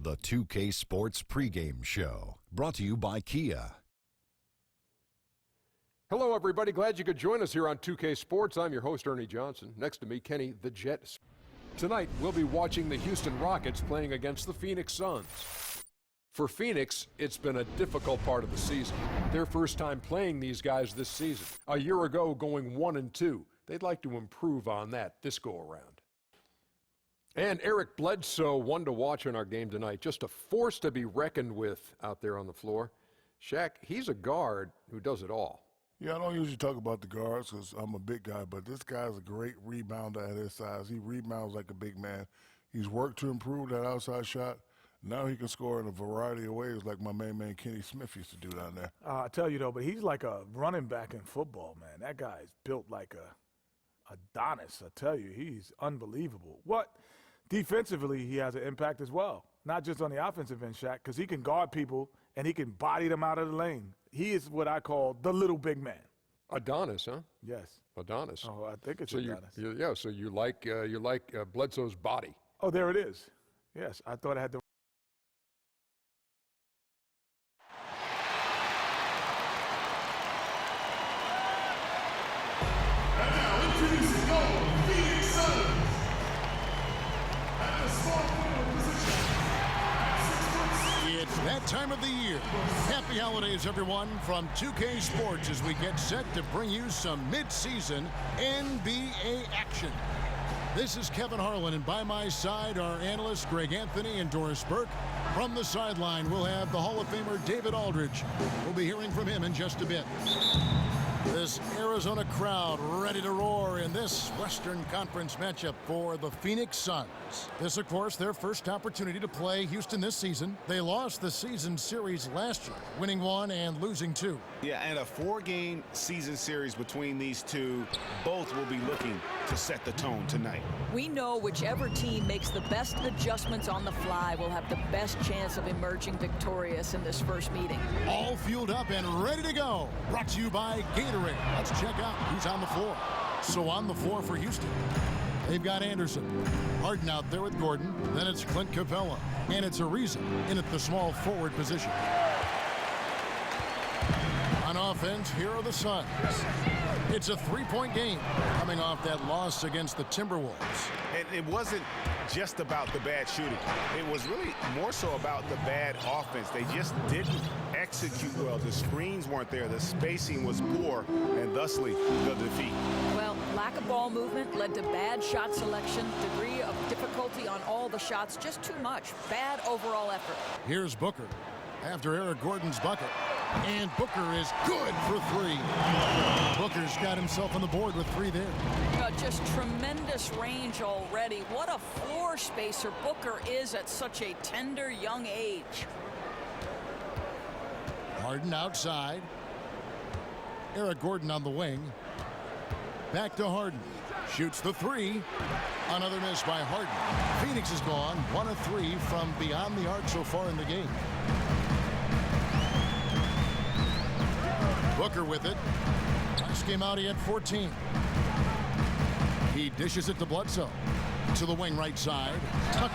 The 2K Sports pregame show, brought to you by Kia. Hello, everybody. Glad you could join us here on 2K Sports. I'm your host, Ernie Johnson. Next to me, Kenny the Jet. Tonight, we'll be watching the Houston Rockets playing against the Phoenix Suns. For Phoenix, it's been a difficult part of the season. Their first time playing these guys this season. A year ago, going 1-2. They'd like to improve on that this go-around. And Eric Bledsoe, one to watch in our game tonight. Just a force to be reckoned with out there on the floor. Shaq, he's a guard who does it all. Yeah, I don't usually talk about the guards because I'm a big guy, but this guy's a great rebounder at his size. He rebounds like a big man. He's worked to improve that outside shot. Now he can score in a variety of ways like my man Kenny Smith used to do down there. I tell you, though, but he's like a running back in football, man. That guy is built like a Adonis. I tell you, he's unbelievable. Defensively, he has an impact as well, not just on the offensive end, Shaq, because he can guard people and he can body them out of the lane. He is what I call the little big man. Adonis, huh? Yes. Adonis. Oh, I think it's so Adonis. So you like Bledsoe's body. Oh, there it is. Yes, I thought I had the. And now introducing the Phoenix Suns. At the small forward position. It's that time of the year. Happy holidays, everyone, from 2K Sports as we get set to bring you some mid-season NBA action. This is Kevin Harlan, and by my side are analysts Greg Anthony and Doris Burke. From the sideline, we'll have the Hall of Famer David Aldridge. We'll be hearing from him in just a bit. This Arizona crowd ready to roar in this Western Conference matchup for the Phoenix Suns. This, of course, their first opportunity to play Houston this season. They lost the season series last year, winning 1 and losing 2. Yeah, and a 4-game season series between these two. Both will be looking to set the tone tonight. We know whichever team makes the best adjustments on the fly will have the best chance of emerging victorious in this first meeting. All fueled up and ready to go. Brought to you by Gatorade. Let's check out who's on the floor. So on the floor for Houston, they've got Anderson. Harden out there with Gordon. Then it's Clint Capella. And it's Ariza in at the small forward position. On offense, here are the Suns. It's a 3-point game coming off that loss against the Timberwolves. And it wasn't just about the bad shooting. It was really more so about the bad offense. They just didn't execute well. The screens weren't there. The spacing was poor, and thusly the defeat. Well, lack of ball movement led to bad shot selection, degree of difficulty on all the shots, just too much. Bad overall effort. Here's Booker after Eric Gordon's bucket. And Booker is good for 3. Booker's got himself on the board with 3 there. Just tremendous range already. What a floor spacer Booker is at such a tender young age. Harden outside. Eric Gordon on the wing. Back to Harden. Shoots the 3. Another miss by Harden. Phoenix is gone 1 of 3 from beyond the arc so far in the game. Booker with it. Last game out, he had 14. He dishes it to Bledsoe. To the wing right side. Tucker.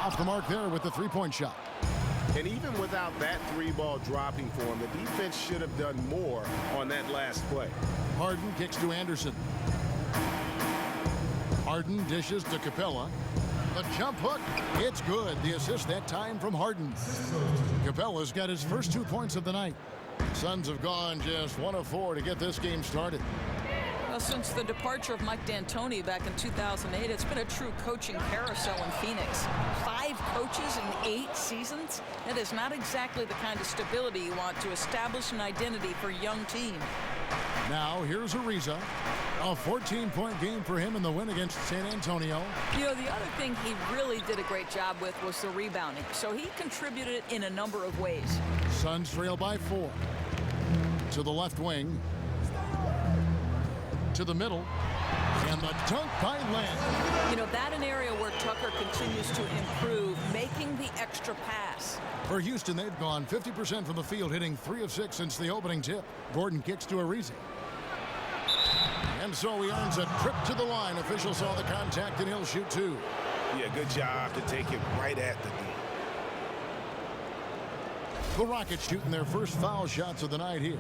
Off the mark there with the 3-point shot. And even without that 3-ball dropping for him, the defense should have done more on that last play. Harden kicks to Anderson. Harden dishes to Capella. The jump hook, it's good. The assist that time from Harden. Capella's got his first 2 points of the night. Suns have gone just 1 of 4 to get this game started. Well, since the departure of Mike D'Antoni back in 2008, it's been a true coaching carousel in Phoenix. 5 coaches in 8 seasons? That is not exactly the kind of stability you want to establish an identity for a young team. Now, here's Ariza. A 14-point game for him in the win against San Antonio. You know, the other thing he really did a great job with was the rebounding. So he contributed in a number of ways. Suns trail by 4. To the left wing. To the middle. And the dunk by Lamb. You know, that's an area where Tucker continues to improve, making the extra pass. For Houston, they've gone 50% from the field, hitting 3 of 6 since the opening tip. Gordon kicks to Ariza. And so he earns a trip to the line. Officials saw the contact, and he'll shoot 2. Yeah, good job to take it right at the D. The Rockets shooting their first foul shots of the night here.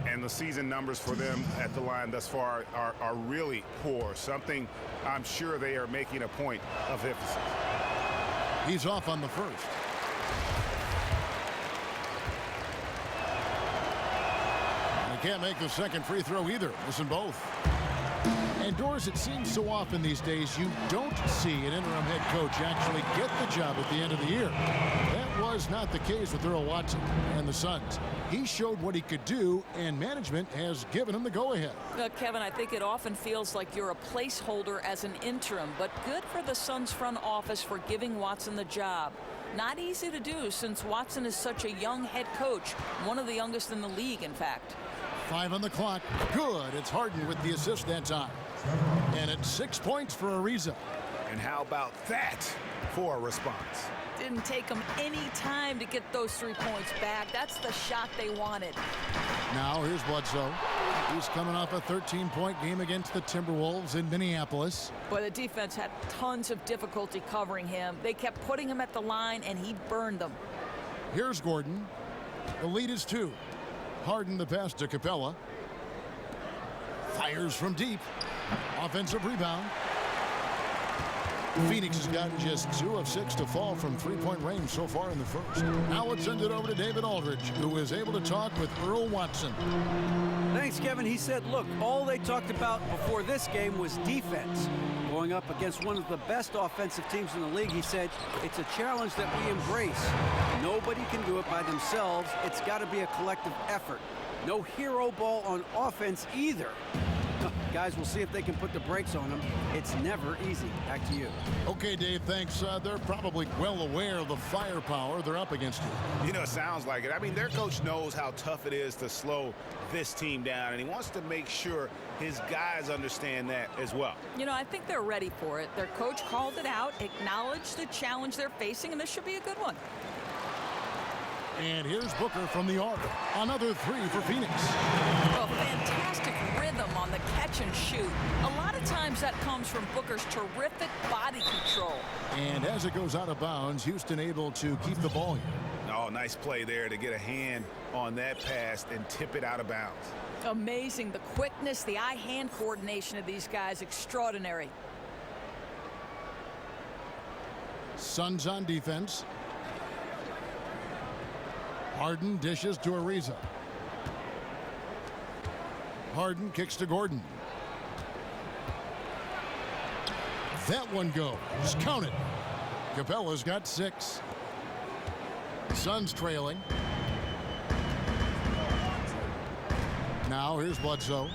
And the season numbers for them at the line thus far are really poor. Something I'm sure they are making a point of emphasis. He's off on the first. And he can't make the second free throw either. Missing both. And Doris, it seems so often these days you don't see an interim head coach actually get the job at the end of the year. That was not the case with Earl Watson and the Suns. He showed what he could do, and management has given him the go-ahead. Kevin, I think it often feels like you're a placeholder as an interim, but good for the Suns front office for giving Watson the job. Not easy to do since Watson is such a young head coach, one of the youngest in the league, in fact. 5 on the clock. Good. It's Harden with the assist that time. And it's 6 points for Ariza. And how about that for a response? Didn't take them any time to get those 3 points back. That's the shot they wanted. Now here's Bledsoe. He's coming off a 13-point game against the Timberwolves in Minneapolis. Boy, the defense had tons of difficulty covering him. They kept putting him at the line, and he burned them. Here's Gordon. The lead is 2. Harden the pass to Capella. Fires from deep. Offensive rebound. Phoenix has gotten just 2 of 6 to fall from three-point range so far in the first. Now let's send it over to David Aldridge, who was able to talk with Earl Watson. Thanks, Kevin. He said, look, all they talked about before this game was defense. Going up against one of the best offensive teams in the league, he said, it's a challenge that we embrace. Nobody can do it by themselves. It's got to be a collective effort. No hero ball on offense either. Guys, we'll see if they can put the brakes on them. It's never easy. Back to you. Okay, Dave, thanks. They're probably well aware of the firepower they're up against here. You know, it sounds like it. I mean, their coach knows how tough it is to slow this team down, and he wants to make sure his guys understand that as well. You know, I think they're ready for it. Their coach called it out, acknowledged the challenge they're facing, and this should be a good one. And here's Booker from the arc. Another 3 for Phoenix. Well, fantastic rhythm on the catch and shoot. A lot of times that comes from Booker's terrific body control. And as it goes out of bounds, Houston able to keep the ball here. Oh, nice play there to get a hand on that pass and tip it out of bounds. Amazing. The quickness, the eye-hand coordination of these guys, extraordinary. Suns on defense. Harden dishes to Ariza. Harden kicks to Gordon. That one goes. Count it. Capella's got 6. Suns trailing. Now here's Bledsoe.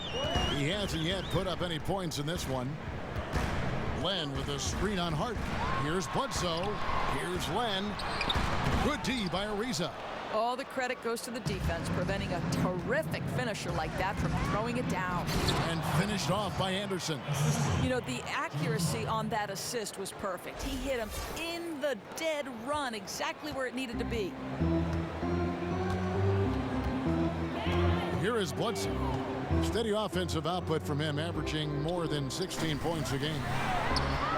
He hasn't yet put up any points in this one. Len with a screen on Harden. Here's Bledsoe. Here's Len. Good D by Ariza. All the credit goes to the defense, preventing a terrific finisher like that from throwing it down. And finished off by Anderson. You know, the accuracy on that assist was perfect. He hit him in the dead run, exactly where it needed to be. Here is Bledsoe. Steady offensive output from him, averaging more than 16 points a game.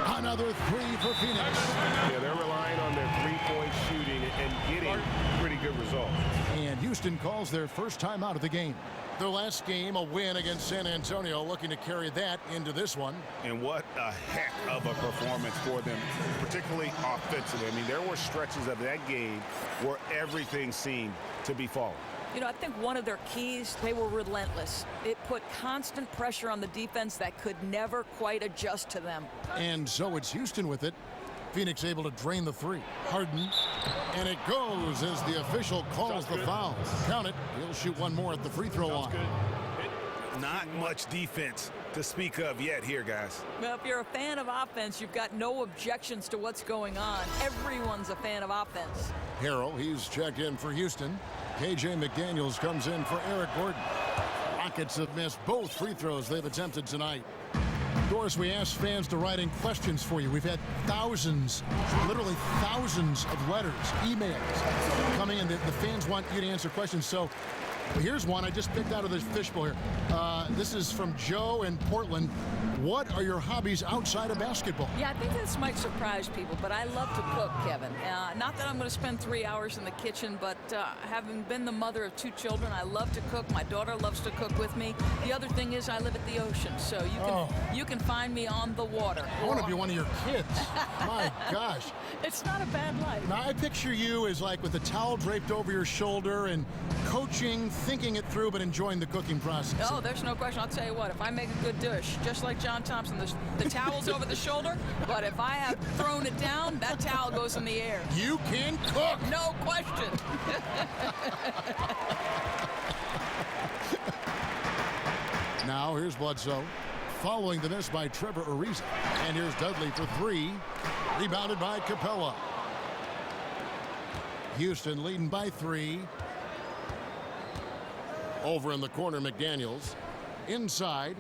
Another 3 for Phoenix. Yeah, they're relying on their three-point shooting and getting pretty good results. And Houston calls their first time out of the game. Their last game, a win against San Antonio, looking to carry that into this one. And what a heck of a performance for them, particularly offensively. I mean, there were stretches of that game where everything seemed to be falling. You know, I think one of their keys, they were relentless. It put constant pressure on the defense that could never quite adjust to them. And so it's Houston with it. Phoenix able to drain the 3. Harden. And it goes as the official calls the foul. Count it. He'll shoot one more at the free throw line. Not much defense to speak of yet here, guys. Well, if you're a fan of offense, you've got no objections to what's going on. Everyone's a fan of offense. Harrell, he's checked in for Houston. KJ McDaniels comes in for Eric Gordon. Rockets have missed both free throws they've attempted tonight. Doris, we asked fans to write in questions for you. We've had thousands, literally thousands of letters, emails coming in. The fans want you to answer questions. So Here's one I just picked out of this fishbowl here. This is from Joe in Portland. What are your hobbies outside of basketball? Yeah, I think this might surprise people, but I love to cook, Kevin. Not that I'm going to spend 3 hours in the kitchen, but having been the mother of 2 children, I love to cook. My daughter loves to cook with me. The other thing is I live at the ocean, so you can find me on the water. I want to be one of your kids. My gosh. It's not a bad life. Now, I picture you as like with a towel draped over your shoulder and coaching, thinking it through, but enjoying the cooking process. Oh, there's no question. I'll tell you what, if I make a good dish, just like John Thompson, the towel's over the shoulder, but if I have thrown it down, that towel goes in the air. You can cook. No question. Now, here's Bledsoe. Following the miss by Trevor Ariza. And here's Dudley for 3. Rebounded by Capella. Houston leading by 3. Over in the corner, McDaniels. Inside.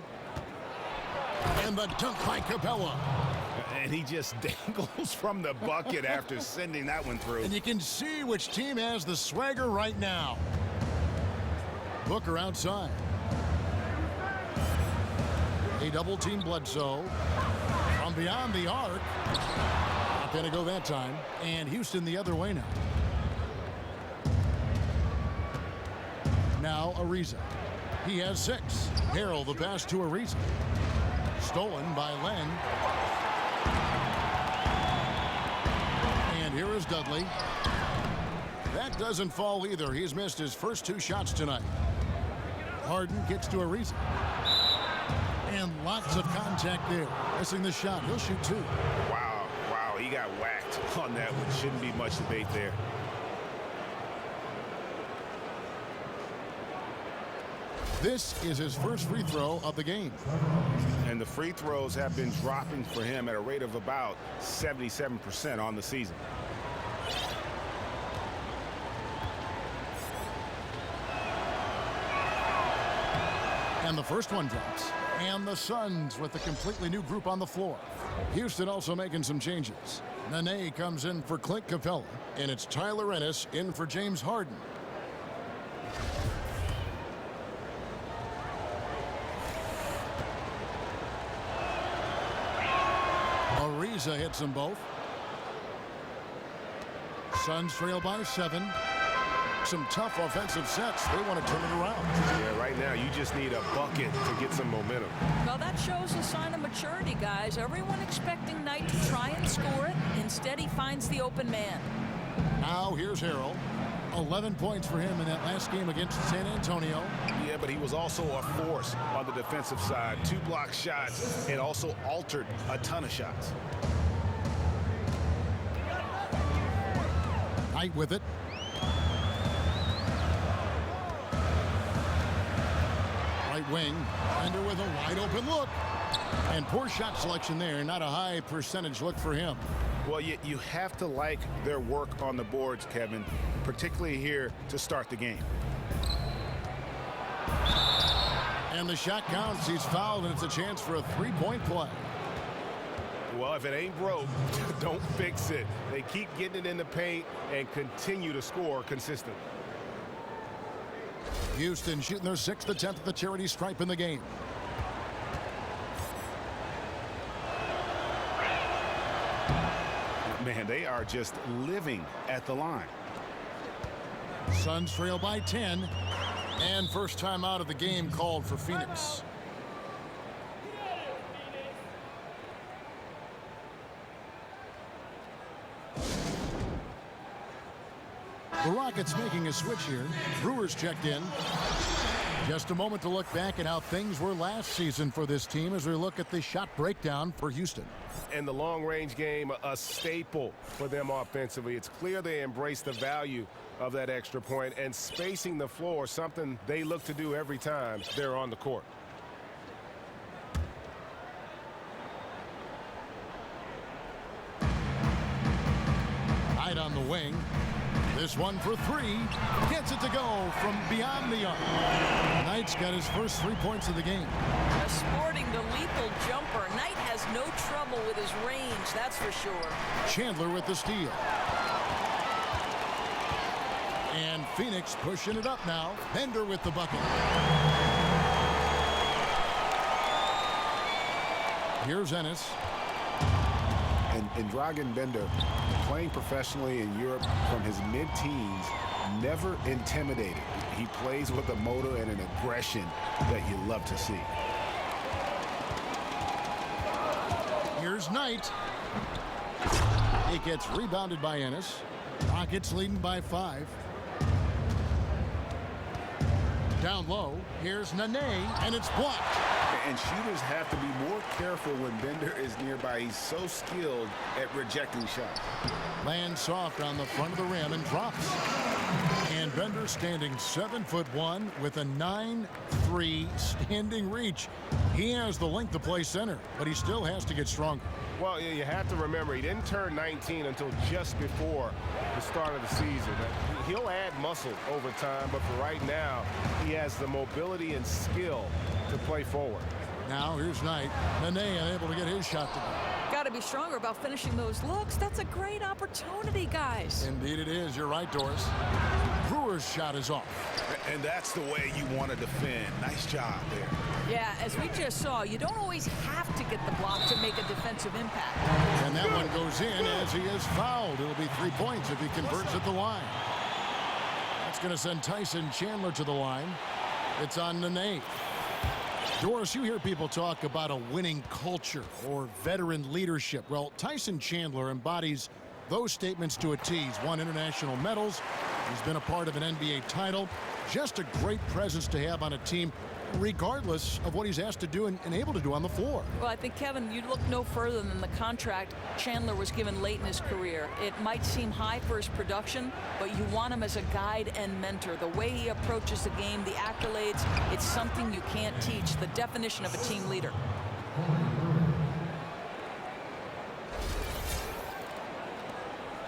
And the dunk by Capella. And he just dangles from the bucket after sending that one through. And you can see which team has the swagger right now. Booker outside. They double-team Bledsoe from beyond the arc. Not going to go that time. And Houston the other way now. Now Ariza. He has 6. Harrell the pass to Ariza. Stolen by Len. And here is Dudley. That doesn't fall either. He's missed his first 2 shots tonight. Harden gets to Ariza. And lots of contact there. Missing the shot. He'll shoot 2. Wow, he got whacked on that one. Shouldn't be much debate there. This is his first free throw of the game. And the free throws have been dropping for him at a rate of about 77% on the season. And the first one drops. And the Suns with a completely new group on the floor. Houston also making some changes. Nene comes in for Clint Capella. And it's Tyler Ennis in for James Harden. Ariza hits them both. Suns trail by 7. Some tough offensive sets. They want to turn it around. Yeah, right now you just need a bucket to get some momentum. Well, that shows a sign of maturity, guys. Everyone expecting Knight to try and score it. Instead, he finds the open man. Now here's Harrell. 11 points for him in that last game against San Antonio. Yeah, but he was also a force on the defensive side. 2 block shots and also altered a ton of shots. Knight with it. Right wing. Bender with a wide open look. And poor shot selection there. Not a high percentage look for him. Well, you have to like their work on the boards, Kevin, particularly here to start the game. And the shot counts. He's fouled, and it's a chance for a 3-point play. Well, if it ain't broke, don't fix it. They keep getting it in the paint and continue to score consistently. Houston shooting their 6th attempt at the charity stripe in the game. Man, they are just living at the line. Suns trail by 10. And first time out of the game called for Phoenix. The Rockets making a switch here. Brewers checked in. Just a moment to look back at how things were last season for this team as we look at the shot breakdown for Houston. And the long-range game, a staple for them offensively. It's clear they embrace the value of that extra point, and spacing the floor, something they look to do every time they're on the court. Knight on the wing. This one for 3. Gets it to go from beyond the arc. Knight's got his first 3 points of the game. Sporting the lethal jumper. Knight has no trouble with his range, that's for sure. Chandler with the steal. And Phoenix pushing it up now. Bender with the bucket. Here's Ennis. And Dragan Bender, playing professionally in Europe from his mid-teens, never intimidated. He plays with a motor and an aggression that you love to see. Here's Knight. It gets rebounded by Ennis. Rockets leading by 5. Down low, here's Nene, and it's blocked. And shooters have to be more careful when Bender is nearby. He's so skilled at rejecting shots. Lands soft on the front of the rim and drops. And Bender standing 7'1" with a 9'3" standing reach. He has the length to play center, but he still has to get stronger. Well, you have to remember, he didn't turn 19 until just before the start of the season. He'll add muscle over time, but for right now, he has the mobility and skill to play forward. Now here's Knight. Nene unable to get his shot to go. Got to be stronger about finishing those looks. That's a great opportunity, guys. Indeed it is. You're right, Doris. Brewer's shot is off. And that's the way you want to defend. Nice job there. Yeah, as we just saw, you don't always have to get the block to make a defensive impact. And that one goes in as he is fouled. It'll be 3 points if he converts at the line. That's going to send Tyson Chandler to the line. It's on Nene. Doris, you hear people talk about a winning culture or veteran leadership. Well, Tyson Chandler embodies those statements to a T. He's won international medals. He's been a part of an NBA title. Just a great presence to have on a team, regardless of what he's asked to do and able to do on the floor. Well, I think, Kevin, you look no further than the contract Chandler was given late in his career. It might seem high for his production, but you want him as a guide and mentor. The way he approaches the game, the accolades, it's something you can't teach, the definition of a team leader.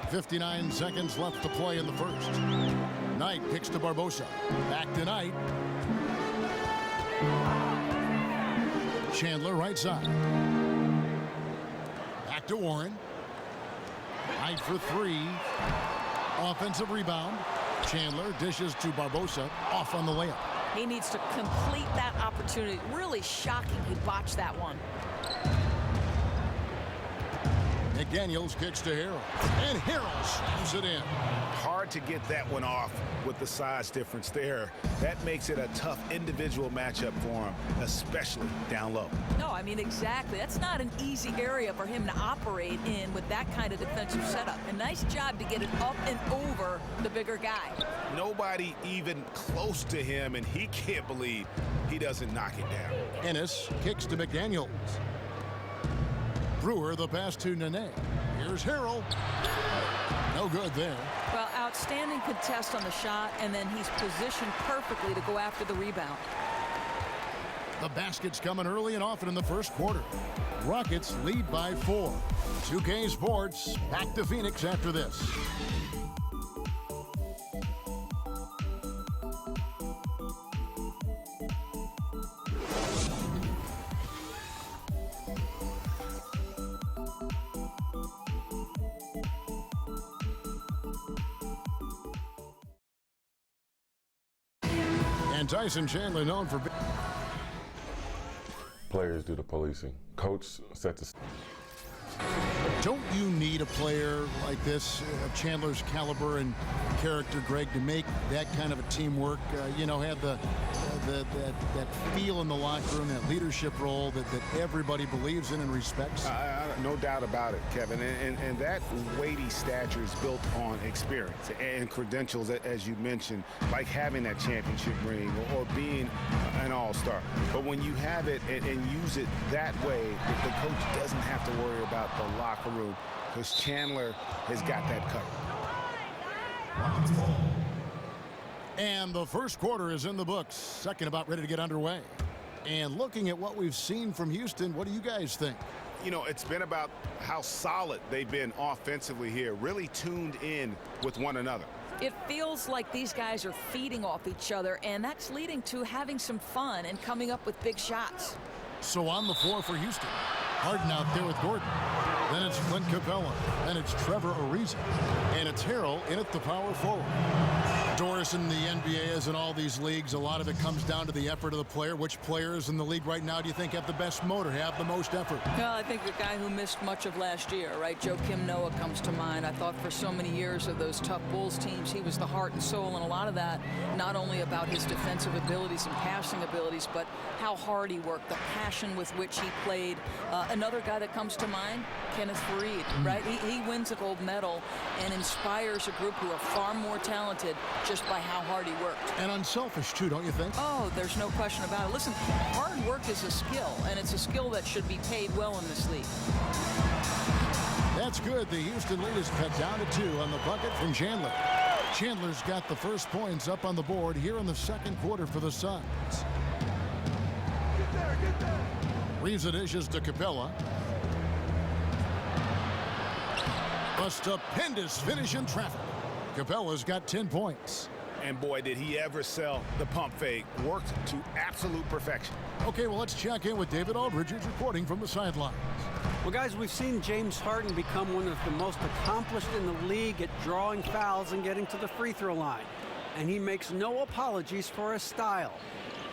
.59 seconds left to play in the first. Knight kicks to Barbosa. Back to Knight. Chandler right side. Back to Warren. Knight for 3. Offensive rebound. Chandler dishes to Barbosa. Off on the layup. He needs to complete that opportunity. Really shocking he botched that one. McDaniels kicks to Harrell. And Harrell slams it in. Hard to get that one off with the size difference there. That makes it a tough individual matchup for him, especially down low. No, I mean, exactly. That's not an easy area for him to operate in with that kind of defensive setup. A nice job to get it up and over the bigger guy. Nobody even close to him, and he can't believe he doesn't knock it down. Ennis kicks to McDaniels. Brewer the pass to Nene. Here's Harrell. No good there. Well, outstanding contest on the shot, and then he's positioned perfectly to go after the rebound. The basket's coming early and often in the first quarter. Rockets lead by 4. 2K Sports back to Phoenix after this. And Tyson Chandler known for... Players do the policing. Coach sets the... Don't you need a player like this, of Chandler's caliber and character, Greg, to make that kind of a teamwork? You know, have that feel in the locker room, that leadership role that everybody believes in and respects? No doubt about it, Kevin. And that weighty stature is built on experience and credentials, as you mentioned, like having that championship ring or being an all-star. But when you have it and use it that way, the coach doesn't have to worry about the locker room, because Chandler has got that covered. And the first quarter is in the books. Second about ready to get underway. And looking at what we've seen from Houston, what do you guys think? You know, it's been about how solid they've been offensively here, really tuned in with one another. It feels like these guys are feeding off each other, and that's leading to having some fun and coming up with big shots. So on the floor for Houston, Harden out there with Gordon. Then it's Clint Capella. Then it's Trevor Ariza. And it's Harrell in at the power forward. Doris, in the NBA, as in all these leagues, a lot of it comes down to the effort of the player. Which players in the league right now do you think have the best motor, have the most effort? Well, I think the guy who missed much of last year, right? Joakim Noah comes to mind. I thought for so many years of those tough Bulls teams, he was the heart and soul, and a lot of that not only about his defensive abilities and passing abilities, but how hard he worked, the passion with which he played. Another guy that comes to mind, Kenneth Faried, right? He wins a gold medal and inspires a group who are far more talented just by how hard he worked. And unselfish, too, don't you think? Oh, there's no question about it. Listen, hard work is a skill, and it's a skill that should be paid well in this league. That's good. The Houston lead is cut down to 2 on the bucket from Chandler. Chandler's got the first points up on the board here in the second quarter for the Suns. Reeves it dishes to Capella. A stupendous finish in traffic. Capella's got 10 points. And boy, did he ever sell the pump fake. Worked to absolute perfection. Okay, well, let's check in with David Aldridge, who's reporting from the sidelines. Well, guys, we've seen James Harden become one of the most accomplished in the league at drawing fouls and getting to the free throw line. And he makes no apologies for his style.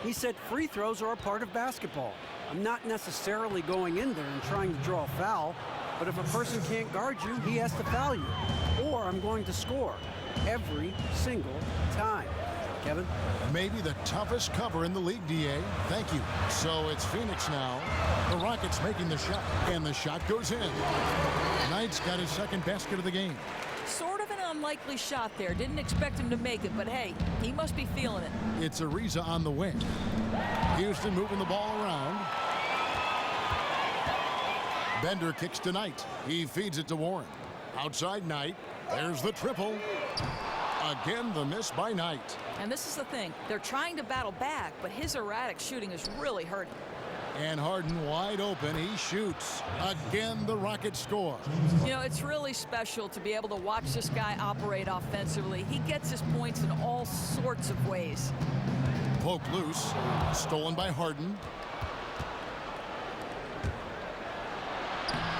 He said free throws are a part of basketball. I'm not necessarily going in there and trying to draw a foul, but if a person can't guard you, he has to foul you. Or I'm going to score every single time. Kevin? Maybe the toughest cover in the league, DA. Thank you. So it's Phoenix now. The Rockets making the shot, and the shot goes in. Knight's got his second basket of the game. Sort of an unlikely shot there. Didn't expect him to make it, but hey, he must be feeling it. It's Ariza on the wing. Houston moving the ball around. Bender kicks to Knight. He feeds it to Warren. Outside Knight. There's the triple. Again, the miss by Knight. And this is the thing. They're trying to battle back, but his erratic shooting is really hurting. And Harden wide open. He shoots. Again, the Rockets score. You know, it's really special to be able to watch this guy operate offensively. He gets his points in all sorts of ways. Poke loose. Stolen by Harden.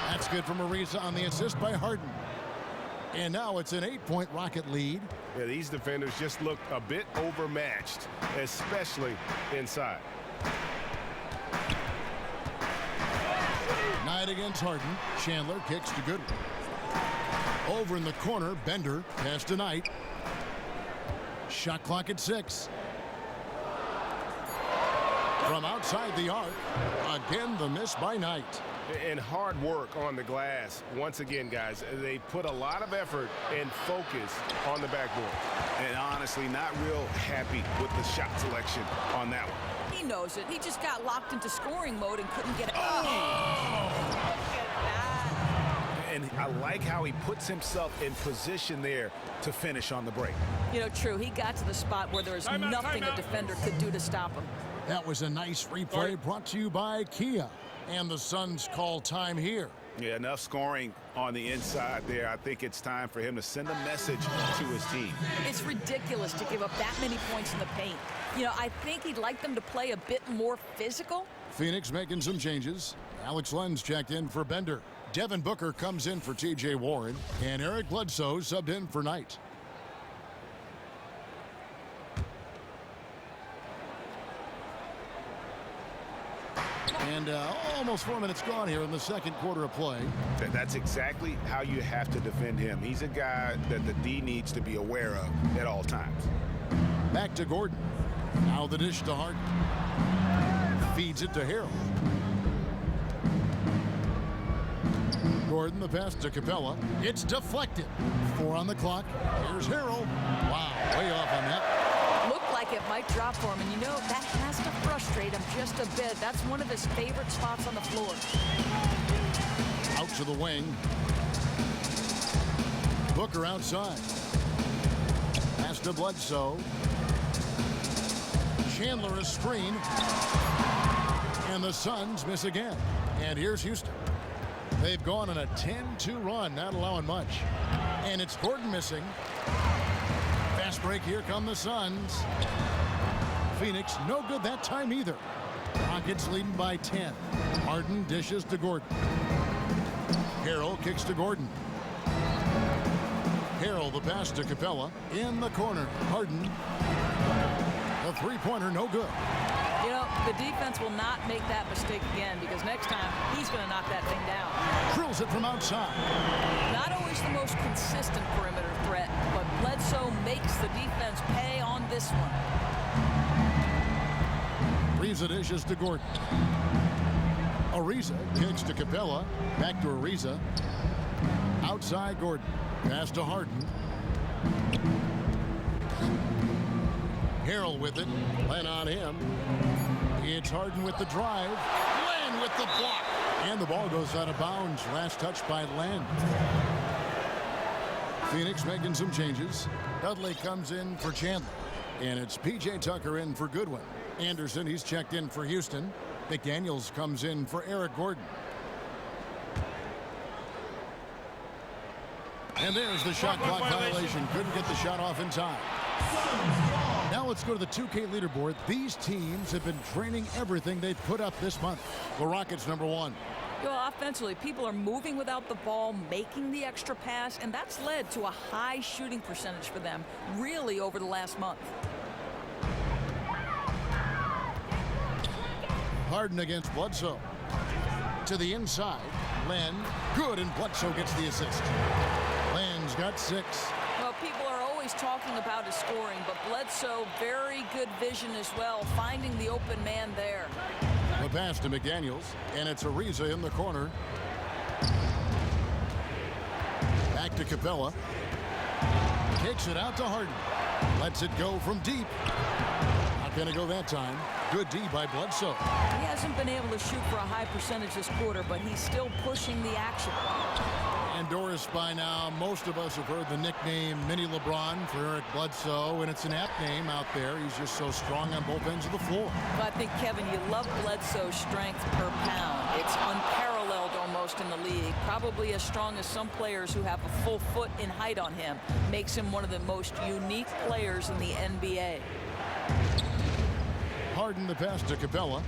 That's good from Ariza on the assist by Harden. And now it's an 8-point Rocket lead. Yeah, these defenders just look a bit overmatched, especially inside. Knight against Harden. Chandler kicks to Goodwin. Over in the corner, Bender pass to Knight. Shot clock at 6. From outside the arc, again the miss by Knight. And hard work on the glass. Once again, guys, they put a lot of effort and focus on the backboard. And honestly, not real happy with the shot selection on that one. He knows it. He just got locked into scoring mode and couldn't get it. And I like how he puts himself in position there to finish on the break. You know, true. He got to the spot where there was nothing a defender could do to stop him. That was a nice replay brought to you by Kia. And the Suns call time here. Yeah, enough scoring on the inside there. I think it's time for him to send a message to his team. It's ridiculous to give up that many points in the paint. You know, I think he'd like them to play a bit more physical. Phoenix making some changes. Alex Lenz checked in for Bender. Devin Booker comes in for T.J. Warren. And Eric Bledsoe subbed in for Knight. And almost 4 minutes gone here in the second quarter of play. That's exactly how you have to defend him. He's a guy that the D needs to be aware of at all times. Back to Gordon. Now the dish to Harden. Feeds it to Harrell. Gordon, the pass to Capella. It's deflected. 4 on the clock. Here's Harrell. Wow, way off on that. Looked like it might drop for him, and you know, that has to frustrate him just a bit. That's one of his favorite spots on the floor. Out to the wing. Booker outside. Pass to Bledsoe. Chandler a screen. And the Suns miss again. And here's Houston. They've gone on a 10-2 run, not allowing much. And it's Gordon missing. Fast break, here come the Suns. Phoenix, no good that time either. Rockets leading by 10. Harden dishes to Gordon. Harrell kicks to Gordon. Harrell the pass to Capella. In the corner. Harden. The three-pointer no good. You know, the defense will not make that mistake again because next time he's going to knock that thing down. Drills it from outside. Not always the most consistent perimeter threat, but Bledsoe makes the defense pay on this one. Ariza dishes to Gordon. Ariza kicks to Capella. Back to Ariza. Outside Gordon. Pass to Harden. Harrell with it. Len on him. It's Harden with the drive. Len with the block. And the ball goes out of bounds. Last touch by Len. Phoenix making some changes. Dudley comes in for Chandler. And it's P.J. Tucker in for Goodwin. Anderson, he's checked in for Houston. McDaniels comes in for Eric Gordon. And there's the shot clock violation. Couldn't get the shot off in time. Now let's go to the 2K leaderboard. These teams have been training everything they've put up this month. The Rockets #1. Well, offensively, people are moving without the ball, making the extra pass, and that's led to a high shooting percentage for them, really, over the last month. Harden against Bledsoe. To the inside. Len. Good, and Bledsoe gets the assist. Len's got 6. Well, people are always talking about his scoring, but Bledsoe, very good vision as well, finding the open man there. The pass to McDaniels, and it's Ariza in the corner. Back to Capella. Kicks it out to Harden. Lets it go from deep. Not going to go that time. Good D by Bledsoe. He hasn't been able to shoot for a high percentage this quarter, but he's still pushing the action. And Doris, by now, most of us have heard the nickname Mini LeBron for Eric Bledsoe, and it's an apt name out there. He's just so strong on both ends of the floor. Well, I think, Kevin, you love Bledsoe's strength per pound. It's unparalleled almost in the league. Probably as strong as some players who have a full foot in height on him. Makes him one of the most unique players in the NBA. Harden the pass to Capella.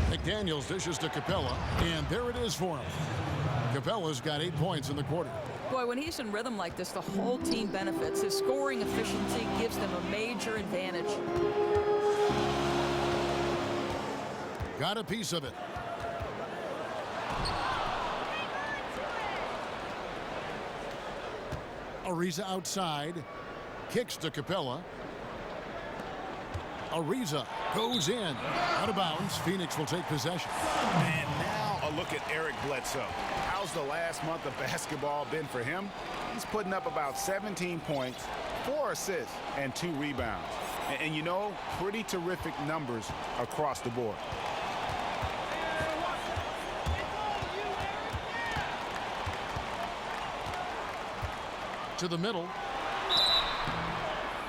McDaniels dishes to Capella, and there it is for him. Capella's got 8 points in the quarter. Boy, when he's in rhythm like this, the whole team benefits. His scoring efficiency gives them a major advantage. Got a piece of it. Ariza outside. Kicks to Capella. Ariza goes in. Out of bounds. Phoenix will take possession. And now a look at Eric Bledsoe. How's the last month of basketball been for him? He's putting up about 17 points, 4 assists, and 2 rebounds. And you know, pretty terrific numbers across the board. To the middle.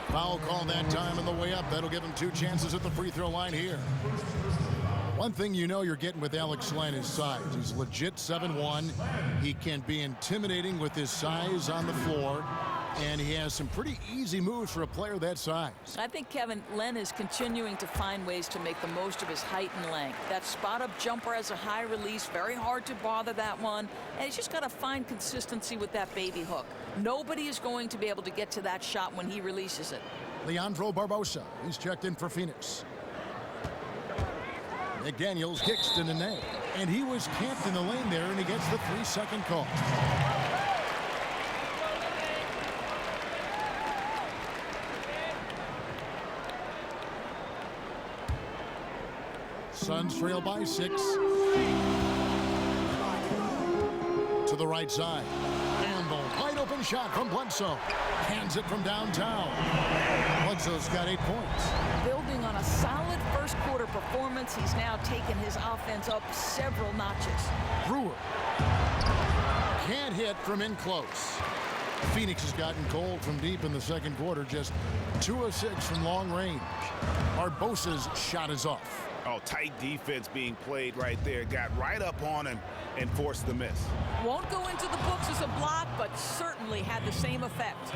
Foul call that time on the way up. That'll give him 2 chances at the free throw line here. One thing you know you're getting with Alex Len is size. He's legit 7'1". He can be intimidating with his size on the floor. And he has some pretty easy moves for a player that size. I think, Kevin, Len is continuing to find ways to make the most of his height and length. That spot-up jumper has a high release, very hard to bother that one. And he's just got to find consistency with that baby hook. Nobody is going to be able to get to that shot when he releases it. Leandro Barbosa, he's checked in for Phoenix. McDaniels kicks to Nene. And he was camped in the lane there, and he gets the 3-second call. Suns trail by 6. To the right side. And the wide open shot from Bledsoe. Hands it from downtown. Bledsoe's got 8 points. Building on a solid first quarter performance, he's now taken his offense up several notches. Brewer can't hit from in close. Phoenix has gotten cold from deep in the second quarter. Just 2 of 6 from long range. Barbosa's shot is off. Oh, tight defense being played right there. Got right up on him and forced the miss. Won't go into the books as a block, but certainly had the same effect.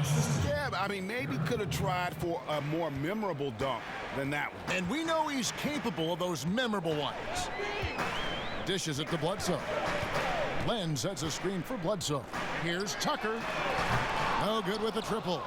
Yeah, I mean, maybe could have tried for a more memorable dunk than that one. And we know he's capable of those memorable ones. Dishes it to Bledsoe. Len sets a screen for Bledsoe. Here's Tucker. No good with the triple.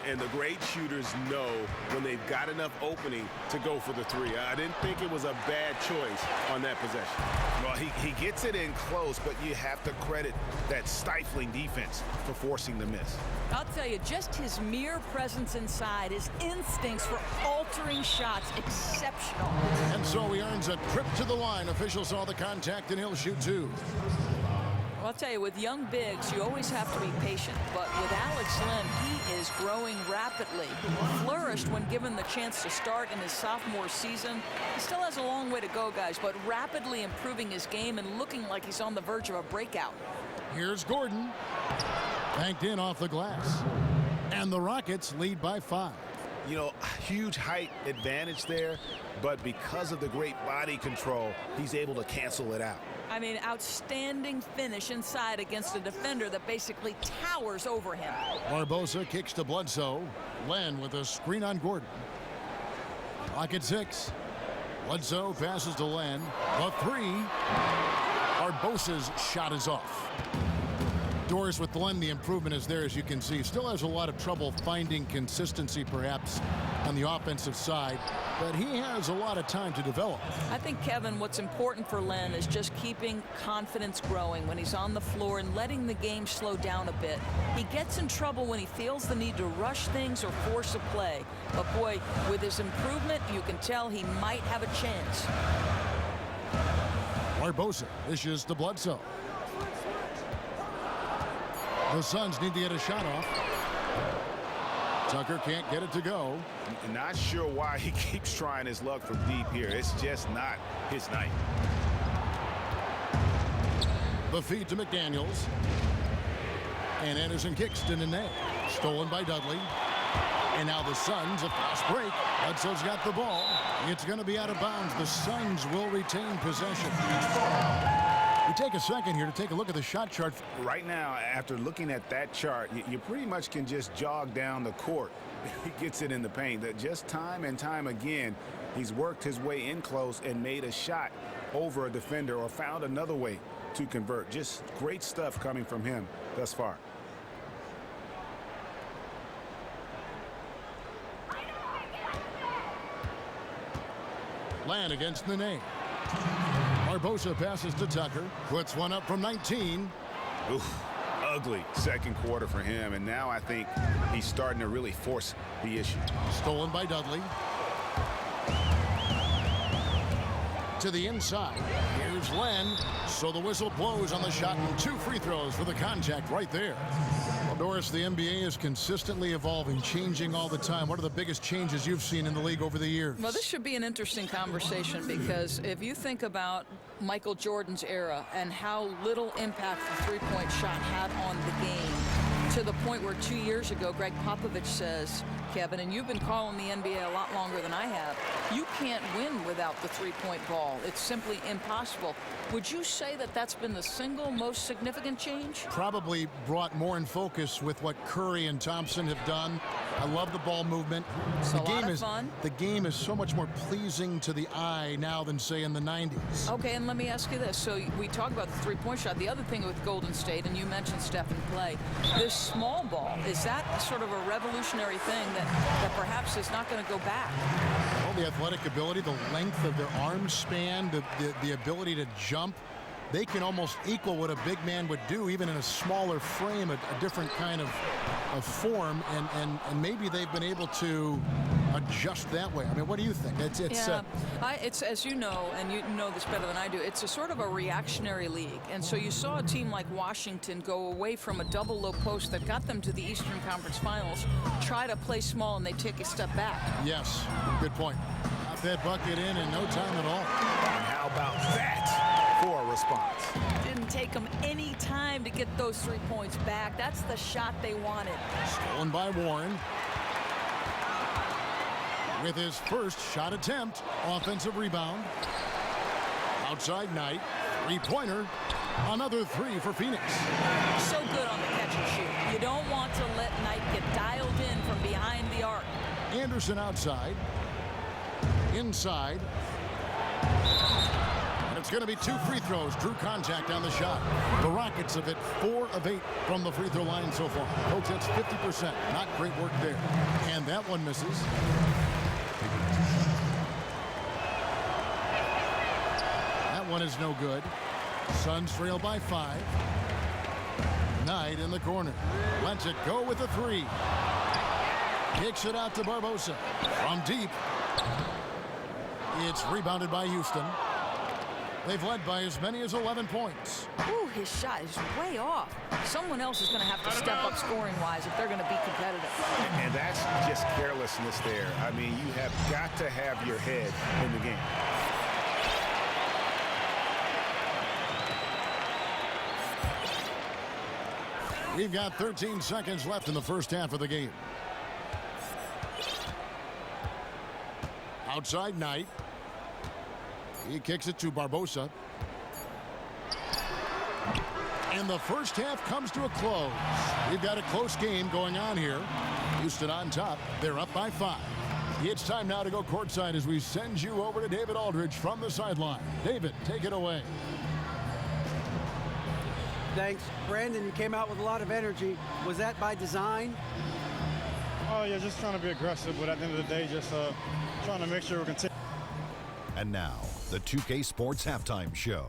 And the great shooters know when they've got enough opening to go for the three. I didn't think it was a bad choice on that possession. Well, he gets it in close, but you have to credit that stifling defense for forcing the miss. I'll tell you, just his mere presence inside, his instincts for altering shots, exceptional. And so he earns a trip to the line. Officials saw the contact, and he'll shoot two. Well, I'll tell you, with young bigs, you always have to be patient. But with Alex Len, he is growing rapidly. Flourished when given the chance to start in his sophomore season. He still has a long way to go, guys, but rapidly improving his game and looking like he's on the verge of a breakout. Here's Gordon. Banked in off the glass. And the Rockets lead by 5. You know, huge height advantage there, but because of the great body control, he's able to cancel it out. I mean, outstanding finish inside against a defender that basically towers over him. Barbosa kicks to Bledsoe. Len with a screen on Gordon. Rocket 6. Bledsoe passes to Len. The 3. Barbosa's shot is off. Doris, with Len, the improvement is there, as you can see. Still has a lot of trouble finding consistency, perhaps, on the offensive side, but he has a lot of time to develop. I think, Kevin, what's important for Len is just keeping confidence growing when he's on the floor and letting the game slow down a bit. He gets in trouble when he feels the need to rush things or force a play. But, boy, with his improvement, you can tell he might have a chance. Barbosa dishes to Bledsoe. The Suns need to get a shot off. Tucker can't get it to go. Not sure why he keeps trying his luck from deep here. It's just not his night. The feed to McDaniels. And Anderson kicks to Nene. Stolen by Dudley. And now the Suns, a fast break. Bledsoe's got the ball. It's going to be out of bounds. The Suns will retain possession. We take a second here to take a look at the shot chart. Right now, after looking at that chart, you pretty much can just jog down the court. He gets it in the paint. That just time and time again, he's worked his way in close and made a shot over a defender or found another way to convert. Just great stuff coming from him thus far. Land against Nene. Barbosa passes to Tucker. Puts one up from 19. Oof, ugly second quarter for him. And now I think he's starting to really force the issue. Stolen by Dudley. To the inside. Here's Len. So the whistle blows on the shot and 2 free throws for the contact right there. Well, Doris, the NBA is consistently evolving, changing all the time. What are the biggest changes you've seen in the league over the years? Well, this should be an interesting conversation because if you think about Michael Jordan's era and how little impact the three-point shot had on the game, to the point where 2 years ago, Greg Popovich says, Kevin, and you've been calling the NBA a lot longer than I have, you can't win without the three-point ball. It's simply impossible. Would you say that that's been the single most significant change? Probably brought more in focus with what Curry and Thompson have done. I love the ball movement. It's a lot of fun. The game is so much more pleasing to the eye now than, say, in the 90s. Okay, and let me ask you this. So we talk about the three-point shot. The other thing with Golden State, and you mentioned Stephen Clay, this small ball, is that sort of a revolutionary thing that perhaps is not going to go back? Well, the athletic ability, the length of their arm span, the ability to jump, they can almost equal what a big man would do, even in a smaller frame, a different kind of form, and maybe they've been able to adjust that way. I mean, what do you think? It's as you know, and you know this better than I do, it's a sort of a reactionary league. And so you saw a team like Washington go away from a double low post that got them to the Eastern Conference Finals, try to play small, and they take a step back. Yes, good point. Got that bucket in no time at all. And how about that for a response? Didn't take them any time to get those 3 points back. That's the shot they wanted. Stolen by Warren. With his first shot attempt, offensive rebound. Outside Knight, three-pointer. Another 3 for Phoenix. So good Anderson outside. Inside. And it's going to be 2 free throws. Drew contact on the shot. The Rockets have hit 4 of 8 from the free throw line so far. Folks, that's 50%. Not great work there. And that one misses. That one is no good. Suns trail by 5. Knight in the corner. Lets it go with a 3. Kicks it out to Barbosa. From deep. It's rebounded by Houston. They've led by as many as 11 points. Ooh, his shot is way off. Someone else is going to have to step up scoring-wise if they're going to be competitive. And that's just carelessness there. I mean, you have got to have your head in the game. We've got 13 seconds left in the first half of the game. Outside Knight. He kicks it to Barbosa. And the first half comes to a close. We've got a close game going on here. Houston on top. They're up by 5. It's time now to go courtside as we send you over to David Aldridge from the sideline. David, take it away. Thanks. Brandon, you came out with a lot of energy. Was that by design? Oh, yeah, just trying to be aggressive, but at the end of the day, just trying to make sure we continue. And now, the 2K Sports Halftime Show.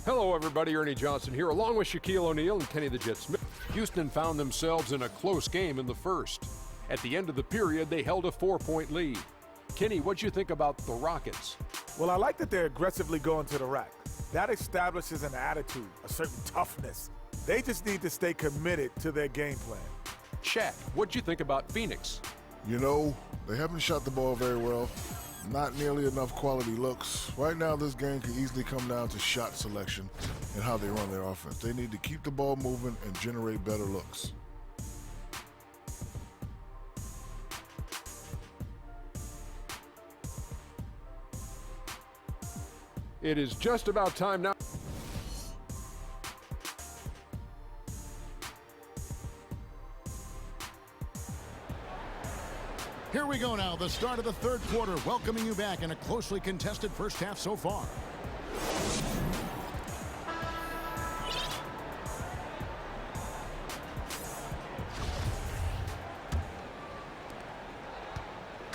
Hello, everybody. Ernie Johnson here, along with Shaquille O'Neal and Kenny the Jet Smith. Houston found themselves in a close game in the first. At the end of the period, they held a 4-point lead. Kenny, what'd you think about the Rockets? Well, I like that they're aggressively going to the rack. That establishes an attitude, a certain toughness. They just need to stay committed to their game plan. Shaq, what'd you think about Phoenix? You know, they haven't shot the ball very well. Not nearly enough quality looks. Right now, this game could easily come down to shot selection and how they run their offense. They need to keep the ball moving and generate better looks. It is just about time now. Here we go now, the start of the third quarter, welcoming you back in a closely contested first half so far.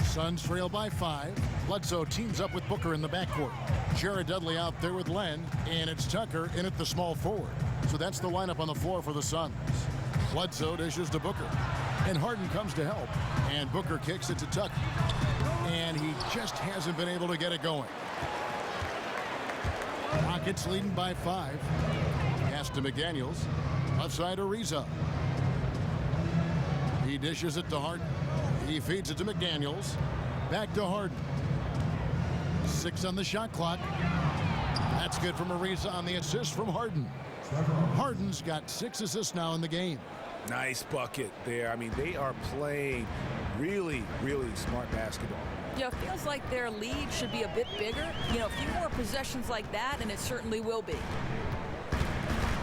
Suns trail by 5. Bledsoe teams up with Booker in the backcourt. Jared Dudley out there with Len, and it's Tucker in at the small forward. So that's the lineup on the floor for the Suns. Bledsoe dishes to Booker, and Harden comes to help, and Booker kicks it to Tucker, and he just hasn't been able to get it going. Rockets leading by 5. Pass to McDaniels. Left side Ariza. He dishes it to Harden. He feeds it to McDaniels. Back to Harden. 6 on the shot clock. That's good from Ariza on the assist from Harden. Harden's got 6 assists now in the game. Nice bucket there. I mean, they are playing really, really smart basketball. Yeah, it feels like their lead should be a bit bigger. You know, a few more possessions like that, and it certainly will be.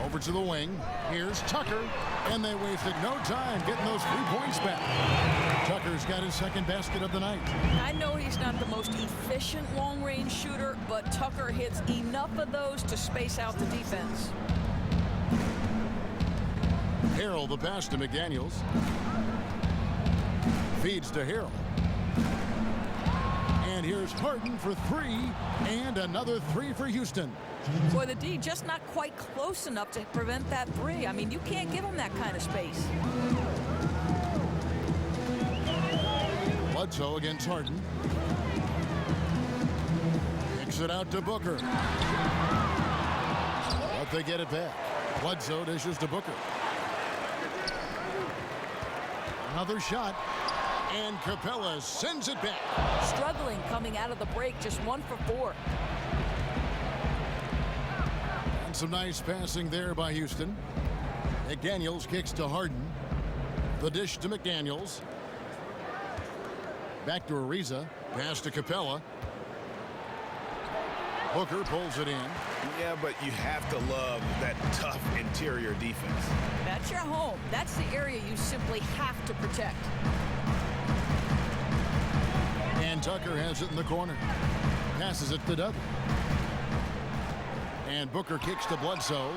Over to the wing. Here's Tucker, and they wasted no time getting those 3 points back. Tucker's got his second basket of the night. I know he's not the most efficient long-range shooter, but Tucker hits enough of those to space out the defense. Harrell the pass to McDaniels. Feeds to Harrell. And here's Harden for 3, and another 3 for Houston. Boy, the D just not quite close enough to prevent that 3. I mean, you can't give him that kind of space. Bledsoe against Harden. Kicks it out to Booker. But they get it back. Bledsoe dishes to Booker. Another shot. And Capella sends it back. Struggling coming out of the break, just 1 for 4. And some nice passing there by Houston. McDaniels kicks to Harden. The dish to McDaniels. Back to Ariza. Pass to Capella. Booker pulls it in. Yeah, but you have to love that tough interior defense. That's your home. That's the area you simply have to protect. And Tucker has it in the corner. Passes it to Dudley. And Booker kicks to Bledsoe.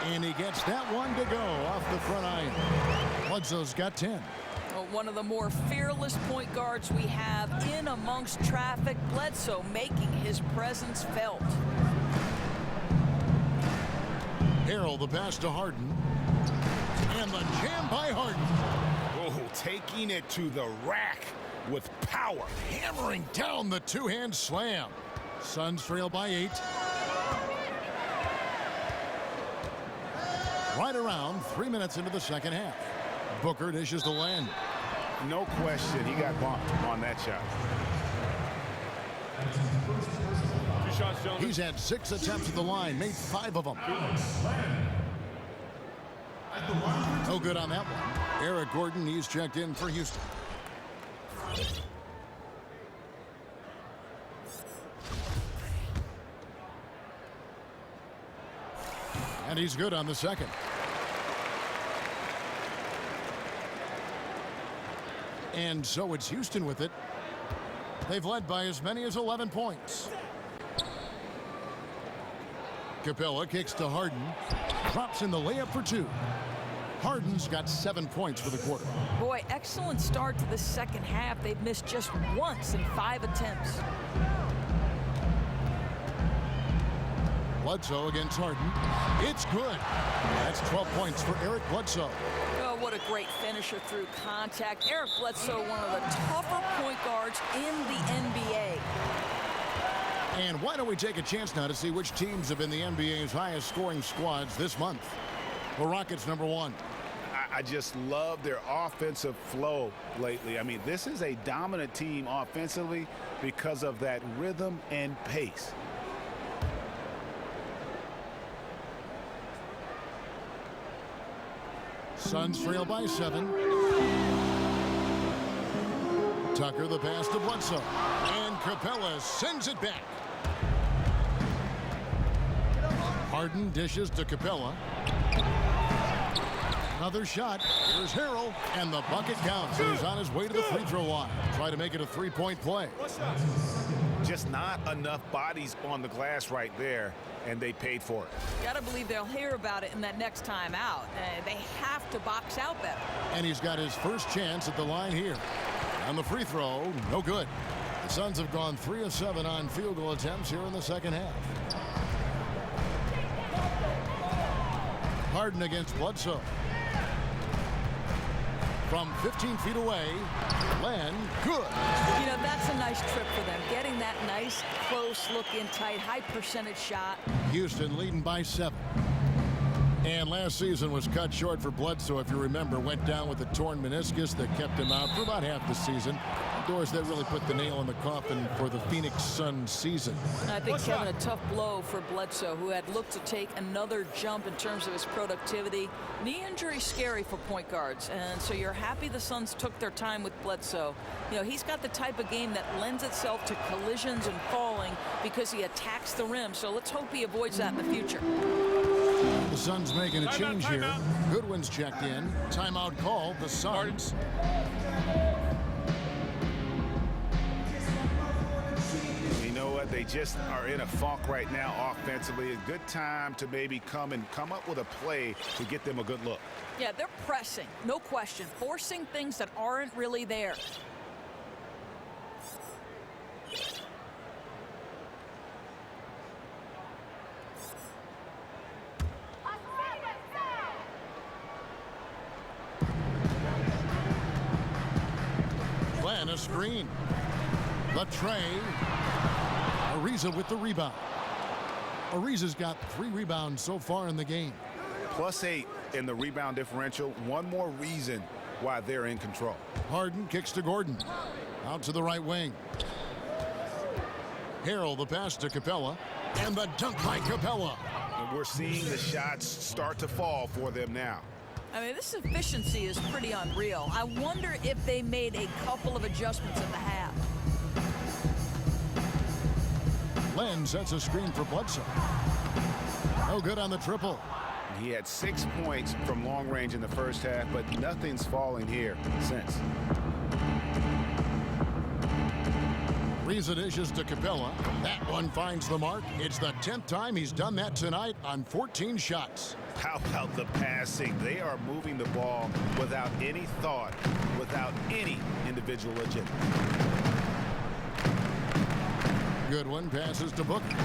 And he gets that one to go off the front iron. Bledsoe's got 10. Well, one of the more fearless point guards we have in amongst traffic. Bledsoe making his presence felt. Harrell the pass to Harden. And the jam by Harden. Oh, taking it to the rack with power. Hammering down the two-hand slam. Suns trail by 8. Right around 3 minutes into the second half. Booker dishes the land. No question, he got bumped on that shot. He's had 6 attempts at the line, made 5 of them. No good on that one. Eric Gordon, he's checked in for Houston. And he's good on the second. And so it's Houston with it. They've led by as many as 11 points. Capella kicks to Harden. Drops in the layup for 2. Harden's got 7 points for the quarter. Boy, excellent start to the second half. They've missed just once in 5 attempts. Bledsoe against Harden. It's good. That's 12 points for Eric Bledsoe. Oh, what a great finisher through contact. Eric Bledsoe, one of the tougher point guards in the NBA. And why don't we take a chance now to see which teams have been the NBA's highest scoring squads this month. The Rockets, number 1. I just love their offensive flow lately. I mean, this is a dominant team offensively because of that rhythm and pace. Suns trail by 7. Tucker the pass to Bledsoe. And Capella sends it back. Harden dishes to Capella. Another shot. Here's Harrell. And the bucket counts. He's on his way to the free throw line. Try to make it a 3-point play. Just not enough bodies on the glass right there, and they paid for it. Gotta believe they'll hear about it in that next time out. They have to box out better. And he's got his first chance at the line here. On the free throw, no good. The Suns have gone 3 of 7 on field goal attempts here in the second half. Harden against Bledsoe. From 15 feet away, Len, good. You know, that's a nice trip for them. Getting that nice, close, look-in tight, high percentage shot. Houston leading by 7. And last season was cut short for Bledsoe, if you remember. Went down with a torn meniscus that kept him out for about half the season. Doors that really put the nail in the coffin for the Phoenix Suns season. I think, Kevin, a tough blow for Bledsoe, who had looked to take another jump in terms of his productivity. Knee injury scary for point guards, and so you're happy the Suns took their time with Bledsoe. You know, he's got the type of game that lends itself to collisions and falling because he attacks the rim, so let's hope he avoids that in the future. The Suns making a change here. Goodwin's checked in. Timeout called. The Suns. You know what? They just are in a funk right now offensively. A good time to maybe come up with a play to get them a good look. Yeah, they're pressing, no question, forcing things that aren't really there. Glenn, a screen. The tray. Ariza with the rebound. Ariza's got 3 rebounds so far in the game. +8 in the rebound differential. One more reason why they're in control. Harden kicks to Gordon. Out to the right wing. Harrell the pass to Capella. And the dunk by Capella. And we're seeing the shots start to fall for them now. I mean, this efficiency is pretty unreal. I wonder if they made a couple of adjustments at the half. Len sets a screen for Bledsoe. No good on the triple. He had 6 points from long range in the first half, but nothing's falling here since. Ariza dishes to Capella. That one finds the mark. It's the 10th time he's done that tonight on 14 shots. How about the passing? They are moving the ball without any thought, without any individual agenda. Goodwin passes to Booker.